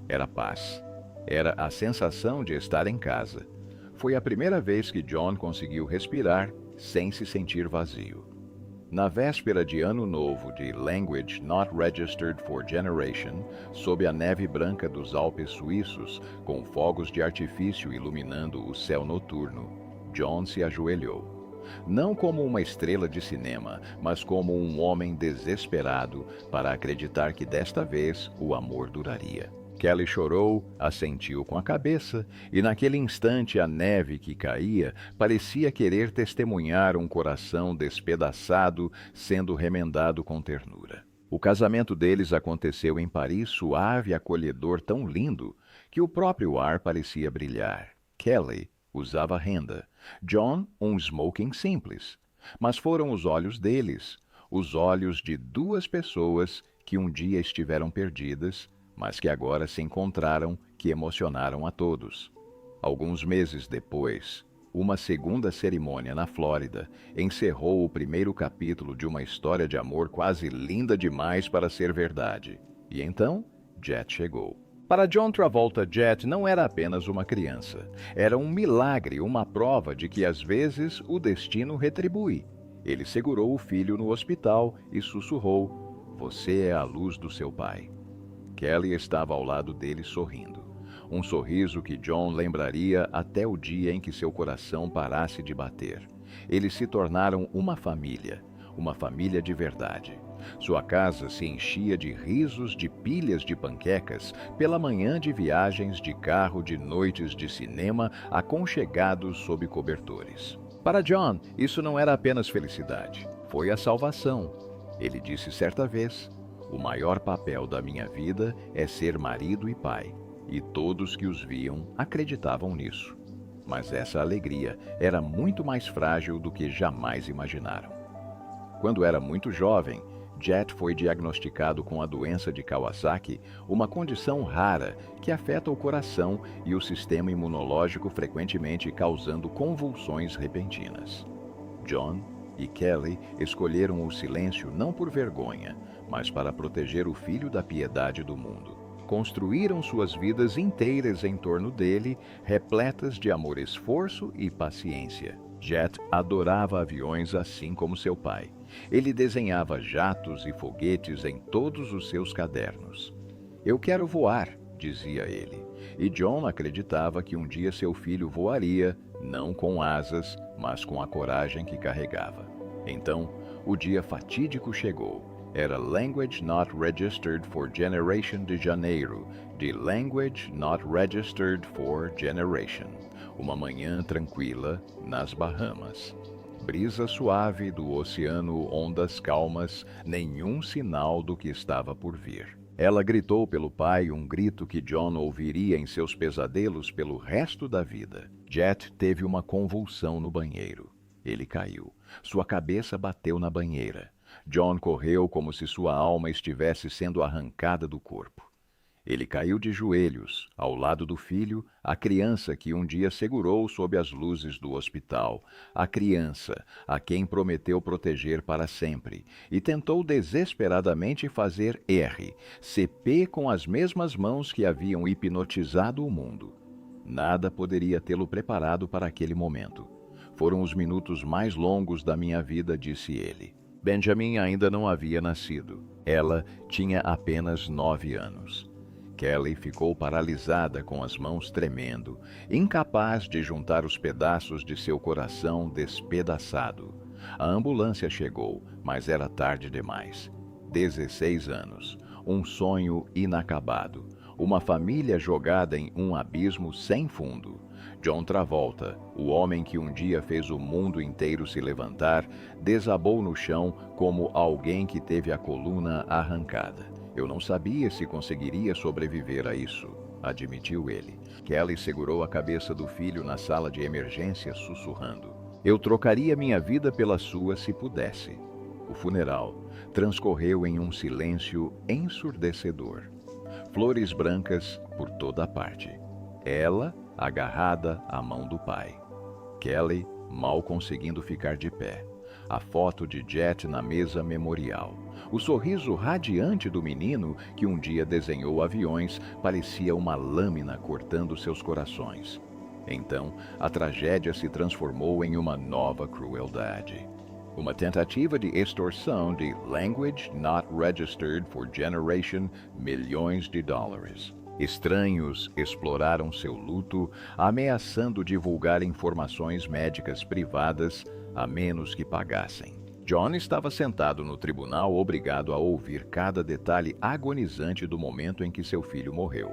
era paz. Era a sensação de estar em casa. Foi a primeira vez que John conseguiu respirar sem se sentir vazio. Na véspera de Ano Novo de Language Not Registered for Generation, sob a neve branca dos Alpes suíços, com fogos de artifício iluminando o céu noturno, John se ajoelhou. Não como uma estrela de cinema, mas como um homem desesperado para acreditar que desta vez o amor duraria. Kelly chorou, assentiu com a cabeça, e naquele instante a neve que caía parecia querer testemunhar um coração despedaçado sendo remendado com ternura. O casamento deles aconteceu em Paris, suave e acolhedor, tão lindo que o próprio ar parecia brilhar. Kelly usava renda, John um smoking simples, mas foram os olhos deles, os olhos de duas pessoas que um dia estiveram perdidas, mas que agora se encontraram, que emocionaram a todos. Alguns meses depois, uma segunda cerimônia na Flórida encerrou o primeiro capítulo de uma história de amor quase linda demais para ser verdade. E então, Jet chegou. Para John Travolta, Jet não era apenas uma criança. Era um milagre, uma prova de que às vezes o destino retribui. Ele segurou o filho no hospital e sussurrou: "Você é a luz do seu pai." Kelly estava ao lado dele sorrindo. Um sorriso que John lembraria até o dia em que seu coração parasse de bater. Eles se tornaram uma família de verdade. Sua casa se enchia de risos, de pilhas de panquecas, pela manhã de viagens de carro, de noites de cinema, aconchegados sob cobertores. Para John, isso não era apenas felicidade, foi a salvação. Ele disse certa vez: "O maior papel da minha vida é ser marido e pai." E todos que os viam acreditavam nisso. Mas essa alegria era muito mais frágil do que jamais imaginaram. Quando era muito jovem, Jet foi diagnosticado com a doença de Kawasaki, uma condição rara que afeta o coração e o sistema imunológico, frequentemente causando convulsões repentinas. John e Kelly escolheram o silêncio não por vergonha, mas para proteger o filho da piedade do mundo. Construíram suas vidas inteiras em torno dele, repletas de amor, esforço e paciência. Jet adorava aviões assim como seu pai. Ele desenhava jatos e foguetes em todos os seus cadernos. "Eu quero voar", dizia ele. E John acreditava que um dia seu filho voaria, não com asas, mas com a coragem que carregava. Então, o dia fatídico chegou. Era Language Not Registered for Generation de janeiro, de Language Not Registered for Generation. Uma manhã tranquila nas Bahamas. Brisa suave do oceano, ondas calmas, nenhum sinal do que estava por vir. Ela gritou pelo pai um grito que John ouviria em seus pesadelos pelo resto da vida. Jet teve uma convulsão no banheiro. Ele caiu. Sua cabeça bateu na banheira. John correu como se sua alma estivesse sendo arrancada do corpo. Ele caiu de joelhos, ao lado do filho, a criança que um dia segurou sob as luzes do hospital, a criança a quem prometeu proteger para sempre, e tentou desesperadamente fazer CP com as mesmas mãos que haviam hipnotizado o mundo. Nada poderia tê-lo preparado para aquele momento. "Foram os minutos mais longos da minha vida", disse ele. Benjamin ainda não havia nascido. Ela tinha apenas 9 anos. Kelly ficou paralisada, com as mãos tremendo, incapaz de juntar os pedaços de seu coração despedaçado. A ambulância chegou, mas era tarde demais. 16 anos, um sonho inacabado, uma família jogada em um abismo sem fundo. John Travolta, o homem que um dia fez o mundo inteiro se levantar, desabou no chão como alguém que teve a coluna arrancada. "Eu não sabia se conseguiria sobreviver a isso", admitiu ele. Kelly segurou a cabeça do filho na sala de emergência, sussurrando: "Eu trocaria minha vida pela sua se pudesse." O funeral transcorreu em um silêncio ensurdecedor. Flores brancas por toda a parte. Ela agarrada à mão do pai. Kelly mal conseguindo ficar de pé. A foto de Jet na mesa memorial. O sorriso radiante do menino que um dia desenhou aviões parecia uma lâmina cortando seus corações. Então, a tragédia se transformou em uma nova crueldade. Uma tentativa de extorsão de Language Not Registered for Generation, milhões de dólares. Estranhos exploraram seu luto, ameaçando divulgar informações médicas privadas a menos que pagassem. John estava sentado no tribunal, obrigado a ouvir cada detalhe agonizante do momento em que seu filho morreu.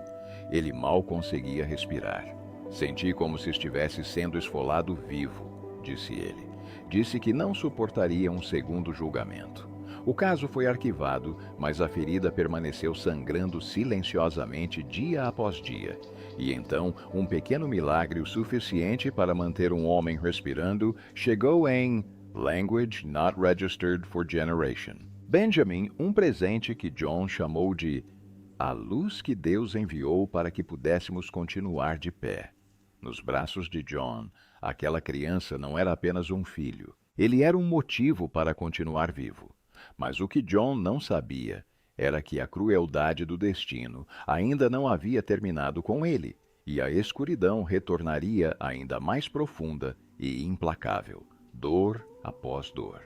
Ele mal conseguia respirar. Senti como se estivesse sendo esfolado vivo, disse ele. Disse que não suportaria um segundo julgamento. O caso foi arquivado, mas a ferida permaneceu sangrando silenciosamente dia após dia. E então, um pequeno milagre o suficiente para manter um homem respirando chegou em Language Not Registered for Generation. Benjamin, um presente que John chamou de a luz que Deus enviou para que pudéssemos continuar de pé. Nos braços de John, aquela criança não era apenas um filho. Ele era um motivo para continuar vivo. Mas o que John não sabia era que a crueldade do destino ainda não havia terminado com ele, e a escuridão retornaria ainda mais profunda e implacável, dor após dor.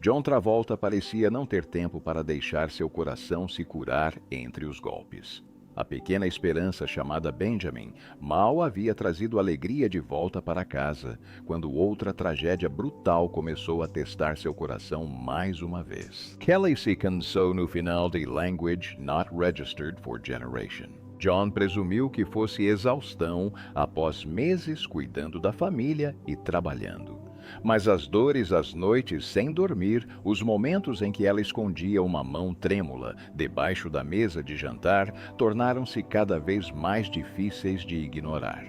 John Travolta parecia não ter tempo para deixar seu coração se curar entre os golpes. A pequena esperança chamada Benjamin mal havia trazido alegria de volta para casa, quando outra tragédia brutal começou a testar seu coração mais uma vez. Kelly se cansou no final de Language Not Registered for Generation. John presumiu que fosse exaustão após meses cuidando da família e trabalhando. Mas as dores às noites sem dormir, os momentos em que ela escondia uma mão trêmula debaixo da mesa de jantar, tornaram-se cada vez mais difíceis de ignorar.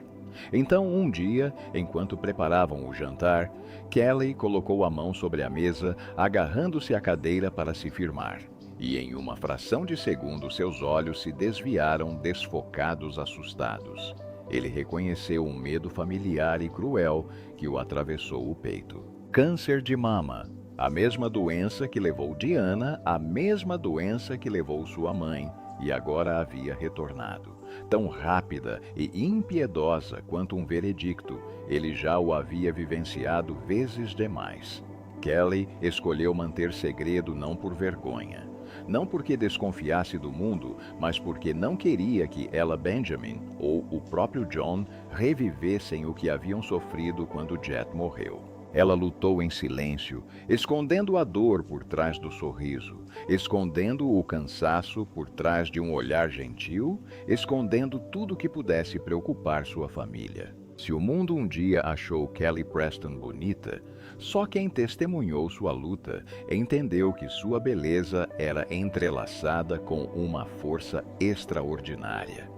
Então, um dia, enquanto preparavam o jantar, Kelly colocou a mão sobre a mesa, agarrando-se à cadeira para se firmar. E em uma fração de segundo seus olhos se desviaram desfocados, assustados. Ele reconheceu um medo familiar e cruel que o atravessou o peito. Câncer de mama. A mesma doença que levou Diana, a mesma doença que levou sua mãe, e agora havia retornado. Tão rápida e impiedosa quanto um veredicto, ele já o havia vivenciado vezes demais. Kelly escolheu manter segredo não por vergonha. Não porque desconfiasse do mundo, mas porque não queria que ela, Benjamin, ou o próprio John, revivessem o que haviam sofrido quando Jet morreu. Ela lutou em silêncio, escondendo a dor por trás do sorriso, escondendo o cansaço por trás de um olhar gentil, escondendo tudo que pudesse preocupar sua família. Se o mundo um dia achou Kelly Preston bonita, só quem testemunhou sua luta entendeu que sua beleza era entrelaçada com uma força extraordinária.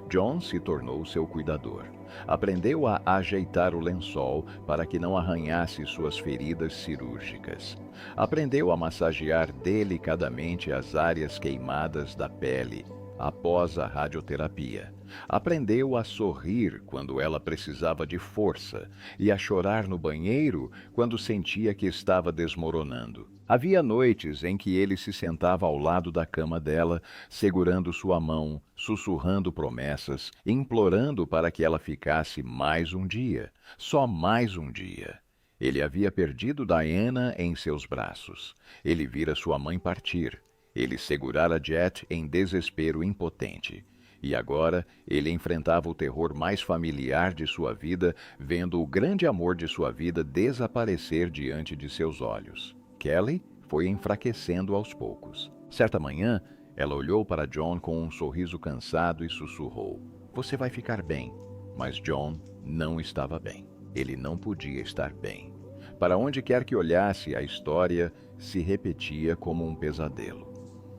John se tornou seu cuidador. Aprendeu a ajeitar o lençol para que não arranhasse suas feridas cirúrgicas. Aprendeu a massagear delicadamente as áreas queimadas da pele após a radioterapia. Aprendeu a sorrir quando ela precisava de força e a chorar no banheiro quando sentia que estava desmoronando. Havia noites em que ele se sentava ao lado da cama dela, segurando sua mão, sussurrando promessas, implorando para que ela ficasse mais um dia, só mais um dia. Ele havia perdido Diana em seus braços. Ele vira sua mãe partir. Ele segurara Jet em desespero impotente. E agora ele enfrentava o terror mais familiar de sua vida, vendo o grande amor de sua vida desaparecer diante de seus olhos. Kelly foi enfraquecendo aos poucos. Certa manhã, ela olhou para John com um sorriso cansado e sussurrou: "Você vai ficar bem." Mas John não estava bem. Ele não podia estar bem. Para onde quer que olhasse, a história se repetia como um pesadelo.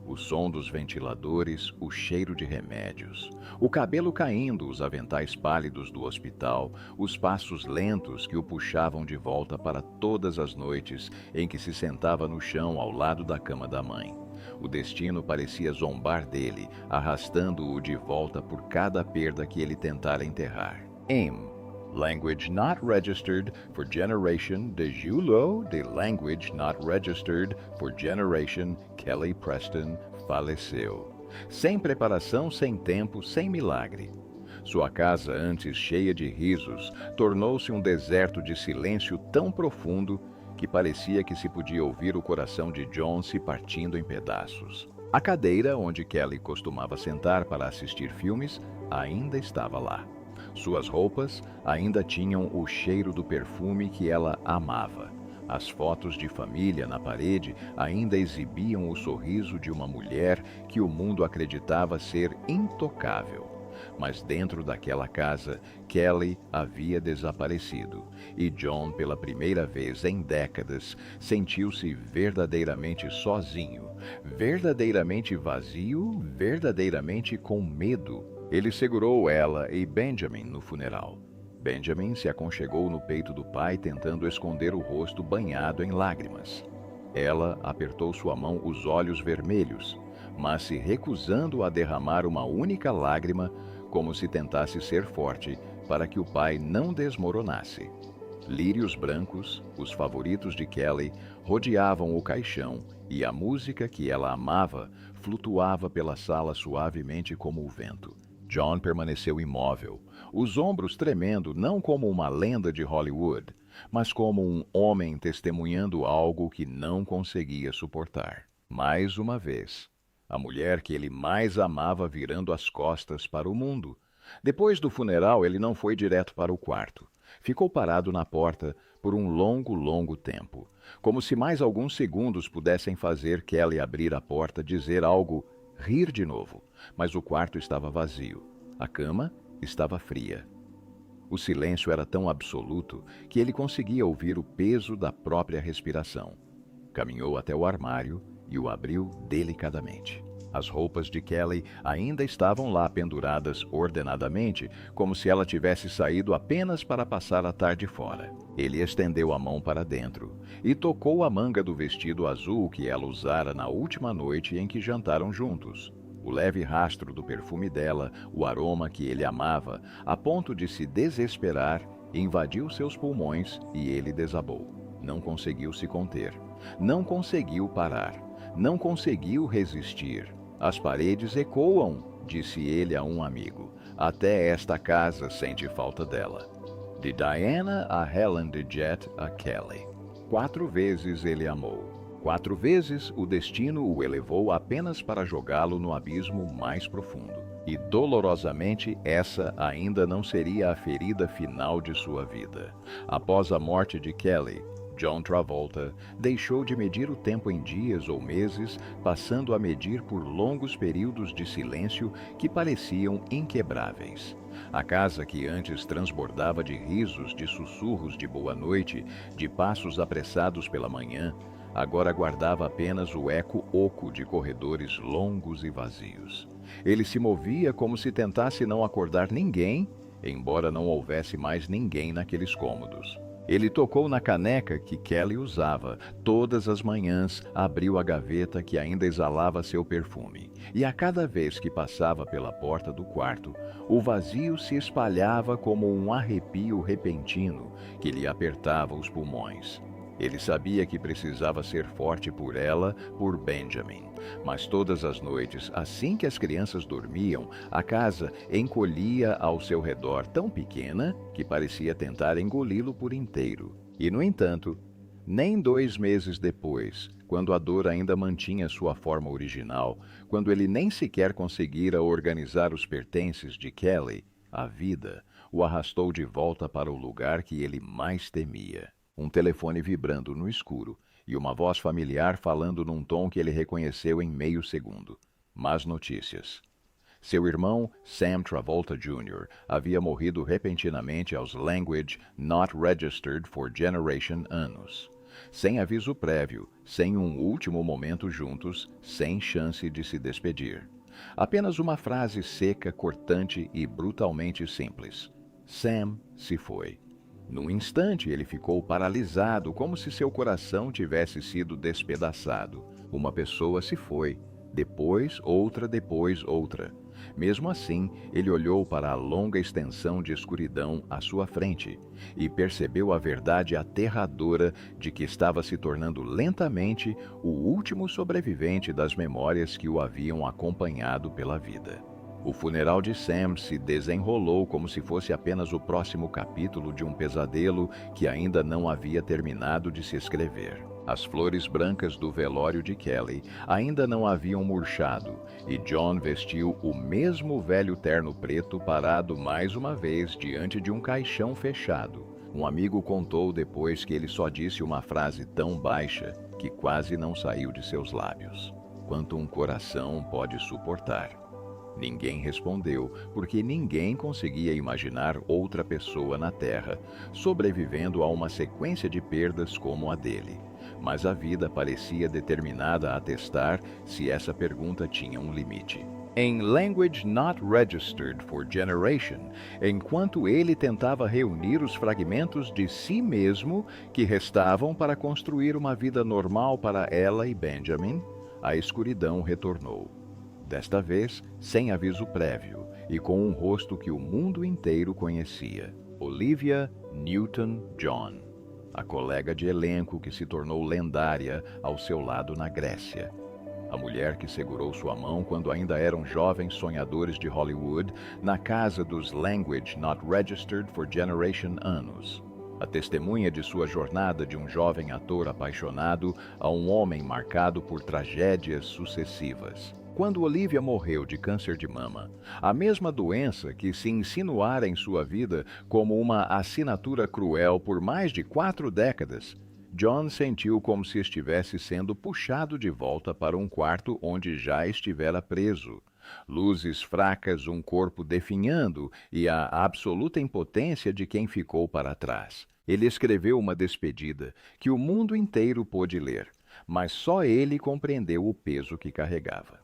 O som dos ventiladores, o cheiro de remédios, o cabelo caindo, os aventais pálidos do hospital, os passos lentos que o puxavam de volta para todas as noites em que se sentava no chão ao lado da cama da mãe. O destino parecia zombar dele, arrastando-o de volta por cada perda que ele tentara enterrar. Language Not Registered for Generation de Julo de Language Not Registered for Generation, Kelly Preston faleceu. Sem preparação, sem tempo, sem milagre. Sua casa, antes cheia de risos, tornou-se um deserto de silêncio tão profundo que parecia que se podia ouvir o coração de John se partindo em pedaços. A cadeira onde Kelly costumava sentar para assistir filmes ainda estava lá. Suas roupas ainda tinham o cheiro do perfume que ela amava, As fotos de família na parede ainda exibiam o sorriso de uma mulher que o mundo acreditava ser intocável. Mas dentro daquela casa, Kelly havia desaparecido, e John, pela primeira vez em décadas, sentiu-se verdadeiramente sozinho, verdadeiramente vazio, verdadeiramente com medo. Ele segurou ela e Benjamin no funeral. Benjamin se aconchegou no peito do pai, tentando esconder o rosto banhado em lágrimas. Ela apertou sua mão, os olhos vermelhos, mas se recusando a derramar uma única lágrima, como se tentasse ser forte para que o pai não desmoronasse. Lírios brancos, os favoritos de Kelly, rodeavam o caixão e a música que ela amava flutuava pela sala suavemente como o vento. John permaneceu imóvel, os ombros tremendo não como uma lenda de Hollywood, mas como um homem testemunhando algo que não conseguia suportar. Mais uma vez, a mulher que ele mais amava virando as costas para o mundo. Depois do funeral, ele não foi direto para o quarto. Ficou parado na porta por um longo tempo, como se mais alguns segundos pudessem fazer Kelly abrir a porta, dizer algo, rir de novo. Mas o quarto estava vazio. A cama estava fria. O silêncio era tão absoluto que ele conseguia ouvir o peso da própria respiração. Caminhou até o armário e o abriu delicadamente. As roupas de Kelly ainda estavam lá penduradas ordenadamente, como se ela tivesse saído apenas para passar a tarde fora. Ele estendeu a mão para dentro e tocou a manga do vestido azul que ela usara na última noite em que jantaram juntos. O leve rastro do perfume dela, o aroma que ele amava, a ponto de se desesperar, invadiu seus pulmões e ele desabou. Não conseguiu se conter. Não conseguiu parar. Não conseguiu resistir. As paredes ecoam, disse ele a um amigo. Até esta casa sente falta dela. De Diana a Helen de Jet a Kelly. 4 vezes ele amou. 4 vezes o destino o elevou apenas para jogá-lo no abismo mais profundo. E dolorosamente essa ainda não seria a ferida final de sua vida. Após a morte de Kelly, John Travolta deixou de medir o tempo em dias ou meses, passando a medir por longos períodos de silêncio que pareciam inquebráveis. A casa que antes transbordava de risos, de sussurros de boa noite, de passos apressados pela manhã, agora guardava apenas o eco oco de corredores longos e vazios. Ele se movia como se tentasse não acordar ninguém, embora não houvesse mais ninguém naqueles cômodos. Ele tocou na caneca que Kelly usava. Todas as manhãs abriu a gaveta que ainda exalava seu perfume. E a cada vez que passava pela porta do quarto, o vazio se espalhava como um arrepio repentino que lhe apertava os pulmões. Ele sabia que precisava ser forte por ela, por Benjamin. Mas todas as noites, assim que as crianças dormiam, a casa encolhia ao seu redor tão pequena que parecia tentar engoli-lo por inteiro. E, no entanto, nem 2 meses depois, quando a dor ainda mantinha sua forma original, quando ele nem sequer conseguira organizar os pertences de Kelly, a vida o arrastou de volta para o lugar que ele mais temia. Um telefone vibrando no escuro e uma voz familiar falando num tom que ele reconheceu em meio segundo. Más notícias. Seu irmão, Sam Travolta Jr., havia morrido repentinamente aos Language Not Registered for Generation anos. Sem aviso prévio, sem um último momento juntos, sem chance de se despedir. Apenas uma frase seca, cortante e brutalmente simples. Sam se foi. Num instante ele ficou paralisado, como se seu coração tivesse sido despedaçado. Uma pessoa se foi, depois outra. Mesmo assim, ele olhou para a longa extensão de escuridão à sua frente e percebeu a verdade aterradora de que estava se tornando lentamente o último sobrevivente das memórias que o haviam acompanhado pela vida. O funeral de Sam se desenrolou como se fosse apenas o próximo capítulo de um pesadelo que ainda não havia terminado de se escrever. As flores brancas do velório de Kelly ainda não haviam murchado e John vestiu o mesmo velho terno preto parado mais uma vez diante de um caixão fechado. Um amigo contou depois que ele só disse uma frase tão baixa que quase não saiu de seus lábios: "Quanto um coração pode suportar?" Ninguém respondeu, porque ninguém conseguia imaginar outra pessoa na Terra sobrevivendo a uma sequência de perdas como a dele. Mas a vida parecia determinada a testar se essa pergunta tinha um limite. Em Language Not Registered for Generation, enquanto ele tentava reunir os fragmentos de si mesmo que restavam para construir uma vida normal para ela e Benjamin, a escuridão retornou. Desta vez, sem aviso prévio e com um rosto que o mundo inteiro conhecia: Olivia Newton-John, a colega de elenco que se tornou lendária ao seu lado na Grécia. A mulher que segurou sua mão quando ainda eram jovens sonhadores de Hollywood na casa dos Language Not Registered for Generation anos. A testemunha de sua jornada de um jovem ator apaixonado a um homem marcado por tragédias sucessivas. Quando Olivia morreu de câncer de mama, a mesma doença que se insinuara em sua vida como uma assinatura cruel por mais de 4 décadas, John sentiu como se estivesse sendo puxado de volta para um quarto onde já estivera preso. Luzes fracas, um corpo definhando e a absoluta impotência de quem ficou para trás. Ele escreveu uma despedida que o mundo inteiro pôde ler, mas só ele compreendeu o peso que carregava.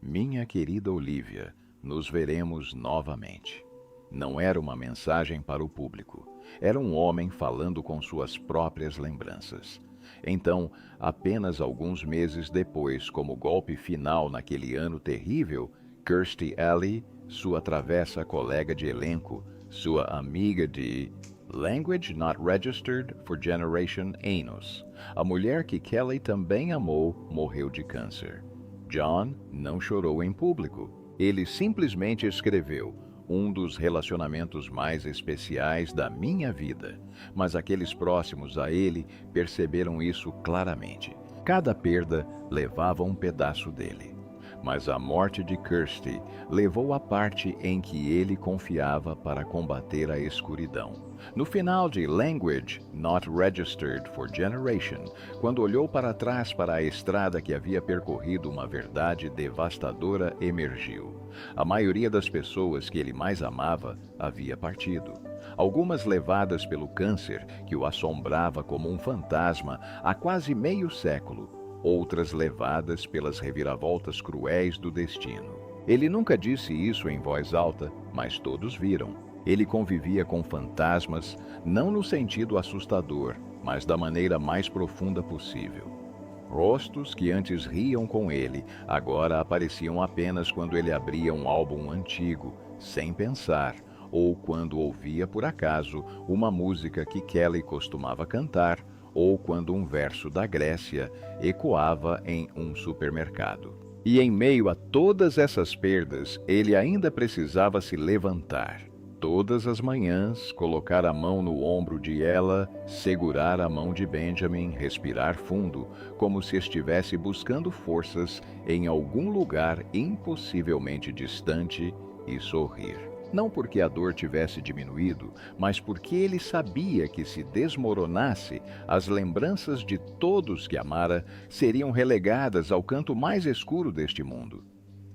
Minha querida Olivia, nos veremos novamente. Não era uma mensagem para o público. Era um homem falando com suas próprias lembranças. Então, apenas alguns meses depois, como golpe final naquele ano terrível, Kirstie Alley, sua travessa colega de elenco, sua amiga de Language Not Registered for Generation anos, a mulher que Kelly também amou, morreu de câncer. John não chorou em público. Ele simplesmente escreveu: um dos relacionamentos mais especiais da minha vida. Mas aqueles próximos a ele perceberam isso claramente. Cada perda levava um pedaço dele. Mas a morte de Kirstie levou a parte em que ele confiava para combater a escuridão. No final de Language Not Registered for Generation, quando olhou para trás para a estrada que havia percorrido, uma verdade devastadora emergiu. A maioria das pessoas que ele mais amava havia partido. Algumas levadas pelo câncer, que o assombrava como um fantasma há quase meio século. Outras levadas pelas reviravoltas cruéis do destino. Ele nunca disse isso em voz alta, mas todos viram. Ele convivia com fantasmas, não no sentido assustador, mas da maneira mais profunda possível. Rostos que antes riam com ele, agora apareciam apenas quando ele abria um álbum antigo, sem pensar, ou quando ouvia por acaso uma música que Kelly costumava cantar, ou quando um verso da Grécia ecoava em um supermercado. E em meio a todas essas perdas, ele ainda precisava se levantar. Todas as manhãs, colocar a mão no ombro de ela, segurar a mão de Benjamin, respirar fundo, como se estivesse buscando forças em algum lugar impossivelmente distante, e sorrir. Não porque a dor tivesse diminuído, mas porque ele sabia que se desmoronasse, as lembranças de todos que amara seriam relegadas ao canto mais escuro deste mundo.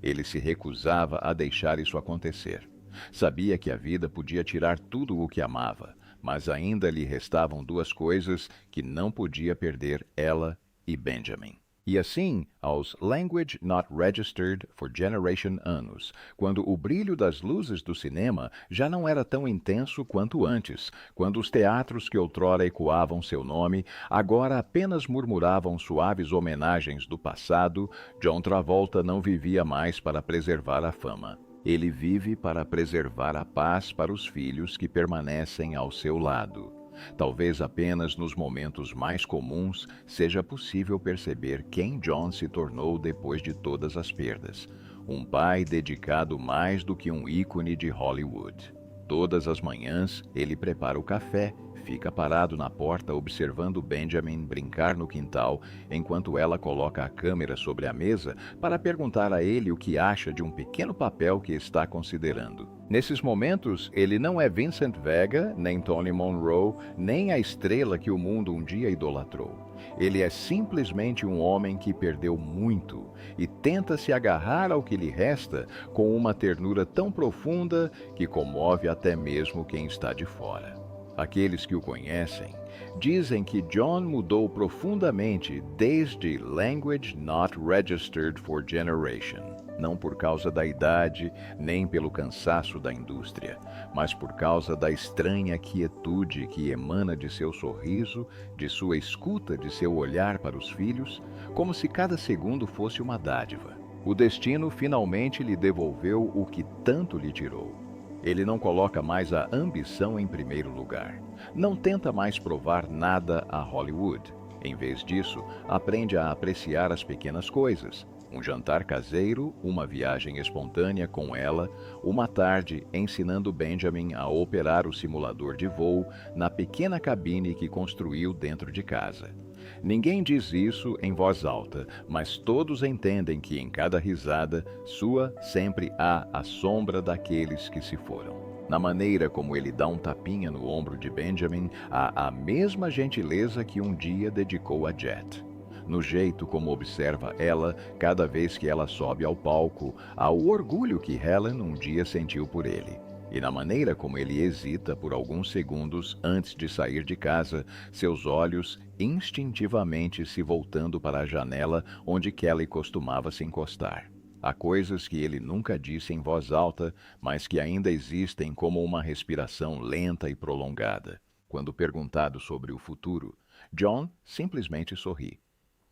Ele se recusava a deixar isso acontecer. Sabia que a vida podia tirar tudo o que amava, mas ainda lhe restavam 2 coisas que não podia perder: ela e Benjamin. E assim, aos Language Not Registered for Generation anos, quando o brilho das luzes do cinema já não era tão intenso quanto antes, quando os teatros que outrora ecoavam seu nome, agora apenas murmuravam suaves homenagens do passado, John Travolta não vivia mais para preservar a fama. Ele vive para preservar a paz para os filhos que permanecem ao seu lado. Talvez apenas nos momentos mais comuns seja possível perceber quem John se tornou depois de todas as perdas. Um pai dedicado mais do que um ícone de Hollywood. Todas as manhãs, ele prepara o café, fica parado na porta observando Benjamin brincar no quintal, enquanto ela coloca a câmera sobre a mesa para perguntar a ele o que acha de um pequeno papel que está considerando. Nesses momentos, ele não é Vincent Vega, nem Tony Monroe, nem a estrela que o mundo um dia idolatrou. Ele é simplesmente um homem que perdeu muito e tenta se agarrar ao que lhe resta com uma ternura tão profunda que comove até mesmo quem está de fora. Aqueles que o conhecem dizem que John mudou profundamente desde Language Not Registered for Generation. Não por causa da idade, nem pelo cansaço da indústria, mas por causa da estranha quietude que emana de seu sorriso, de sua escuta, de seu olhar para os filhos, como se cada segundo fosse uma dádiva. O destino finalmente lhe devolveu o que tanto lhe tirou. Ele não coloca mais a ambição em primeiro lugar. Não tenta mais provar nada a Hollywood. Em vez disso, aprende a apreciar as pequenas coisas. Um jantar caseiro, uma viagem espontânea com ela, uma tarde ensinando Benjamin a operar o simulador de voo na pequena cabine que construiu dentro de casa. Ninguém diz isso em voz alta, mas todos entendem que em cada risada sua sempre há a sombra daqueles que se foram. Na maneira como ele dá um tapinha no ombro de Benjamin, há a mesma gentileza que um dia dedicou a Jet. No jeito como observa ela cada vez que ela sobe ao palco, há o orgulho que Helen um dia sentiu por ele. E na maneira como ele hesita por alguns segundos antes de sair de casa, seus olhos instintivamente se voltando para a janela onde Kelly costumava se encostar. Há coisas que ele nunca disse em voz alta, mas que ainda existem como uma respiração lenta e prolongada. Quando perguntado sobre o futuro, John simplesmente sorri.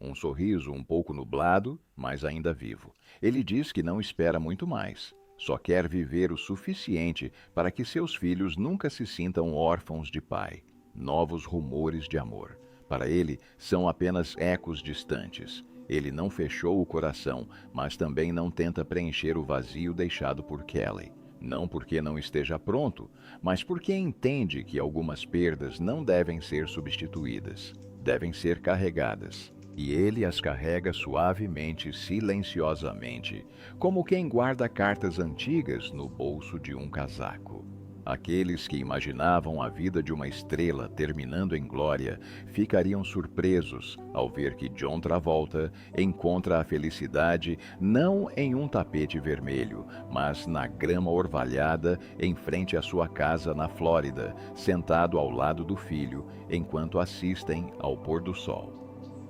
Um sorriso um pouco nublado, mas ainda vivo. Ele diz que não espera muito mais. Só quer viver o suficiente para que seus filhos nunca se sintam órfãos de pai. Novos rumores de amor. Para ele, são apenas ecos distantes. Ele não fechou o coração, mas também não tenta preencher o vazio deixado por Kelly. Não porque não esteja pronto, mas porque entende que algumas perdas não devem ser substituídas. Devem ser carregadas. E ele as carrega suavemente, silenciosamente, como quem guarda cartas antigas no bolso de um casaco. Aqueles que imaginavam a vida de uma estrela terminando em glória ficariam surpresos ao ver que John Travolta encontra a felicidade não em um tapete vermelho, mas na grama orvalhada em frente à sua casa na Flórida, sentado ao lado do filho, enquanto assistem ao pôr do sol.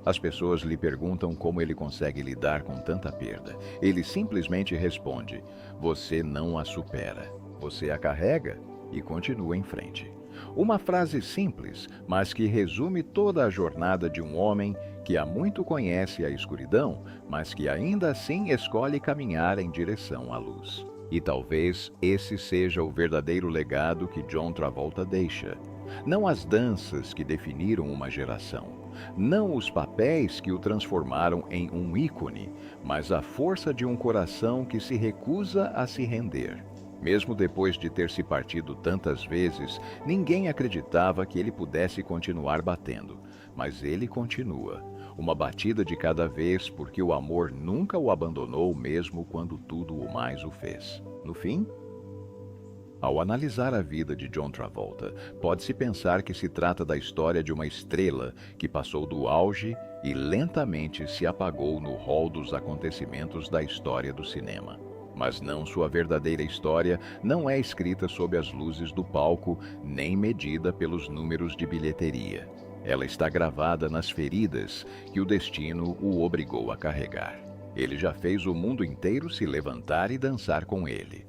As pessoas lhe perguntam como ele consegue lidar com tanta perda. Ele simplesmente responde: você não a supera. Você a carrega e continua em frente. Uma frase simples, mas que resume toda a jornada de um homem que há muito conhece a escuridão, mas que ainda assim escolhe caminhar em direção à luz. E talvez esse seja o verdadeiro legado que John Travolta deixa. Não as danças que definiram uma geração. Não os papéis que o transformaram em um ícone, mas a força de um coração que se recusa a se render. Mesmo depois de ter se partido tantas vezes, ninguém acreditava que ele pudesse continuar batendo. Mas ele continua. Uma batida de cada vez, porque o amor nunca o abandonou mesmo quando tudo o mais o fez. No fim, ao analisar a vida de John Travolta, pode-se pensar que se trata da história de uma estrela que passou do auge e lentamente se apagou no rol dos acontecimentos da história do cinema. Mas não, sua verdadeira história não é escrita sob as luzes do palco, nem medida pelos números de bilheteria. Ela está gravada nas feridas que o destino o obrigou a carregar. Ele já fez o mundo inteiro se levantar e dançar com ele.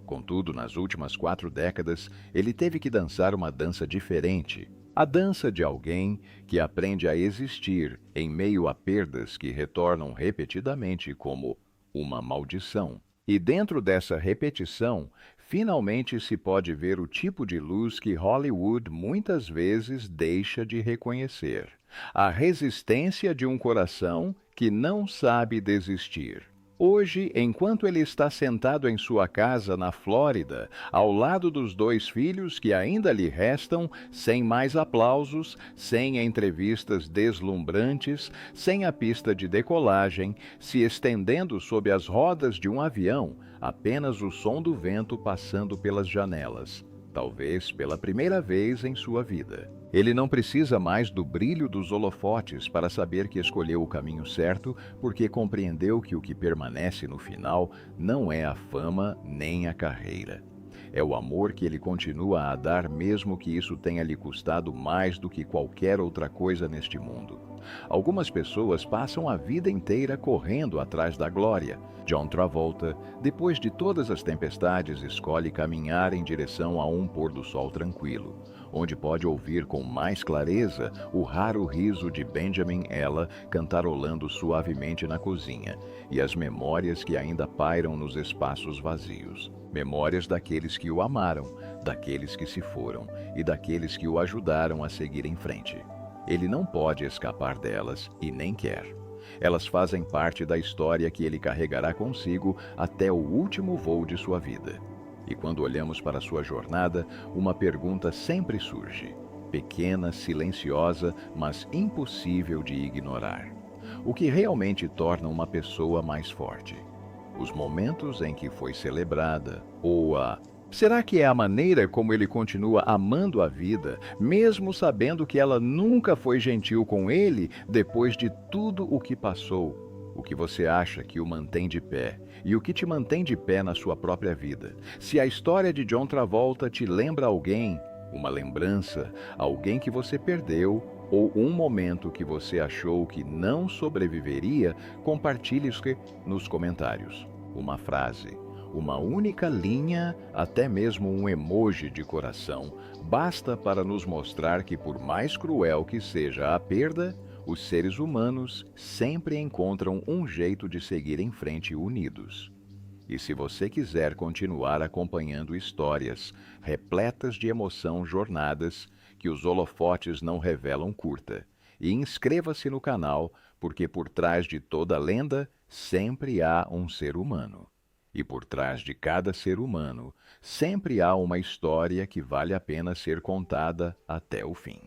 Contudo, nas últimas 4 décadas, ele teve que dançar uma dança diferente. A dança de alguém que aprende a existir em meio a perdas que retornam repetidamente como uma maldição. E dentro dessa repetição, finalmente se pode ver o tipo de luz que Hollywood muitas vezes deixa de reconhecer. A resistência de um coração que não sabe desistir. Hoje, enquanto ele está sentado em sua casa na Flórida, ao lado dos dois filhos que ainda lhe restam, sem mais aplausos, sem entrevistas deslumbrantes, sem a pista de decolagem, se estendendo sob as rodas de um avião, apenas o som do vento passando pelas janelas, talvez pela primeira vez em sua vida. Ele não precisa mais do brilho dos holofotes para saber que escolheu o caminho certo, porque compreendeu que o que permanece no final não é a fama nem a carreira. É o amor que ele continua a dar, mesmo que isso tenha lhe custado mais do que qualquer outra coisa neste mundo. Algumas pessoas passam a vida inteira correndo atrás da glória. John Travolta, depois de todas as tempestades, escolhe caminhar em direção a um pôr do sol tranquilo, onde pode ouvir com mais clareza o raro riso de Benjamin Ella cantarolando suavemente na cozinha, e as memórias que ainda pairam nos espaços vazios. Memórias daqueles que o amaram, daqueles que se foram e daqueles que o ajudaram a seguir em frente. Ele não pode escapar delas e nem quer. Elas fazem parte da história que ele carregará consigo até o último voo de sua vida. E quando olhamos para sua jornada, uma pergunta sempre surge, pequena, silenciosa, mas impossível de ignorar. O que realmente torna uma pessoa mais forte? Os momentos em que foi celebrada, ou a... Será que é a maneira como ele continua amando a vida, mesmo sabendo que ela nunca foi gentil com ele depois de tudo o que passou? O que você acha que o mantém de pé e o que te mantém de pé na sua própria vida? Se a história de John Travolta te lembra alguém, uma lembrança, alguém que você perdeu ou um momento que você achou que não sobreviveria, compartilhe-os nos comentários. Uma frase, uma única linha, até mesmo um emoji de coração, basta para nos mostrar que, por mais cruel que seja a perda, os seres humanos sempre encontram um jeito de seguir em frente unidos. E se você quiser continuar acompanhando histórias repletas de emoção, jornadas que os holofotes não revelam, curta. E inscreva-se no canal, porque por trás de toda lenda sempre há um ser humano. E por trás de cada ser humano sempre há uma história que vale a pena ser contada até o fim.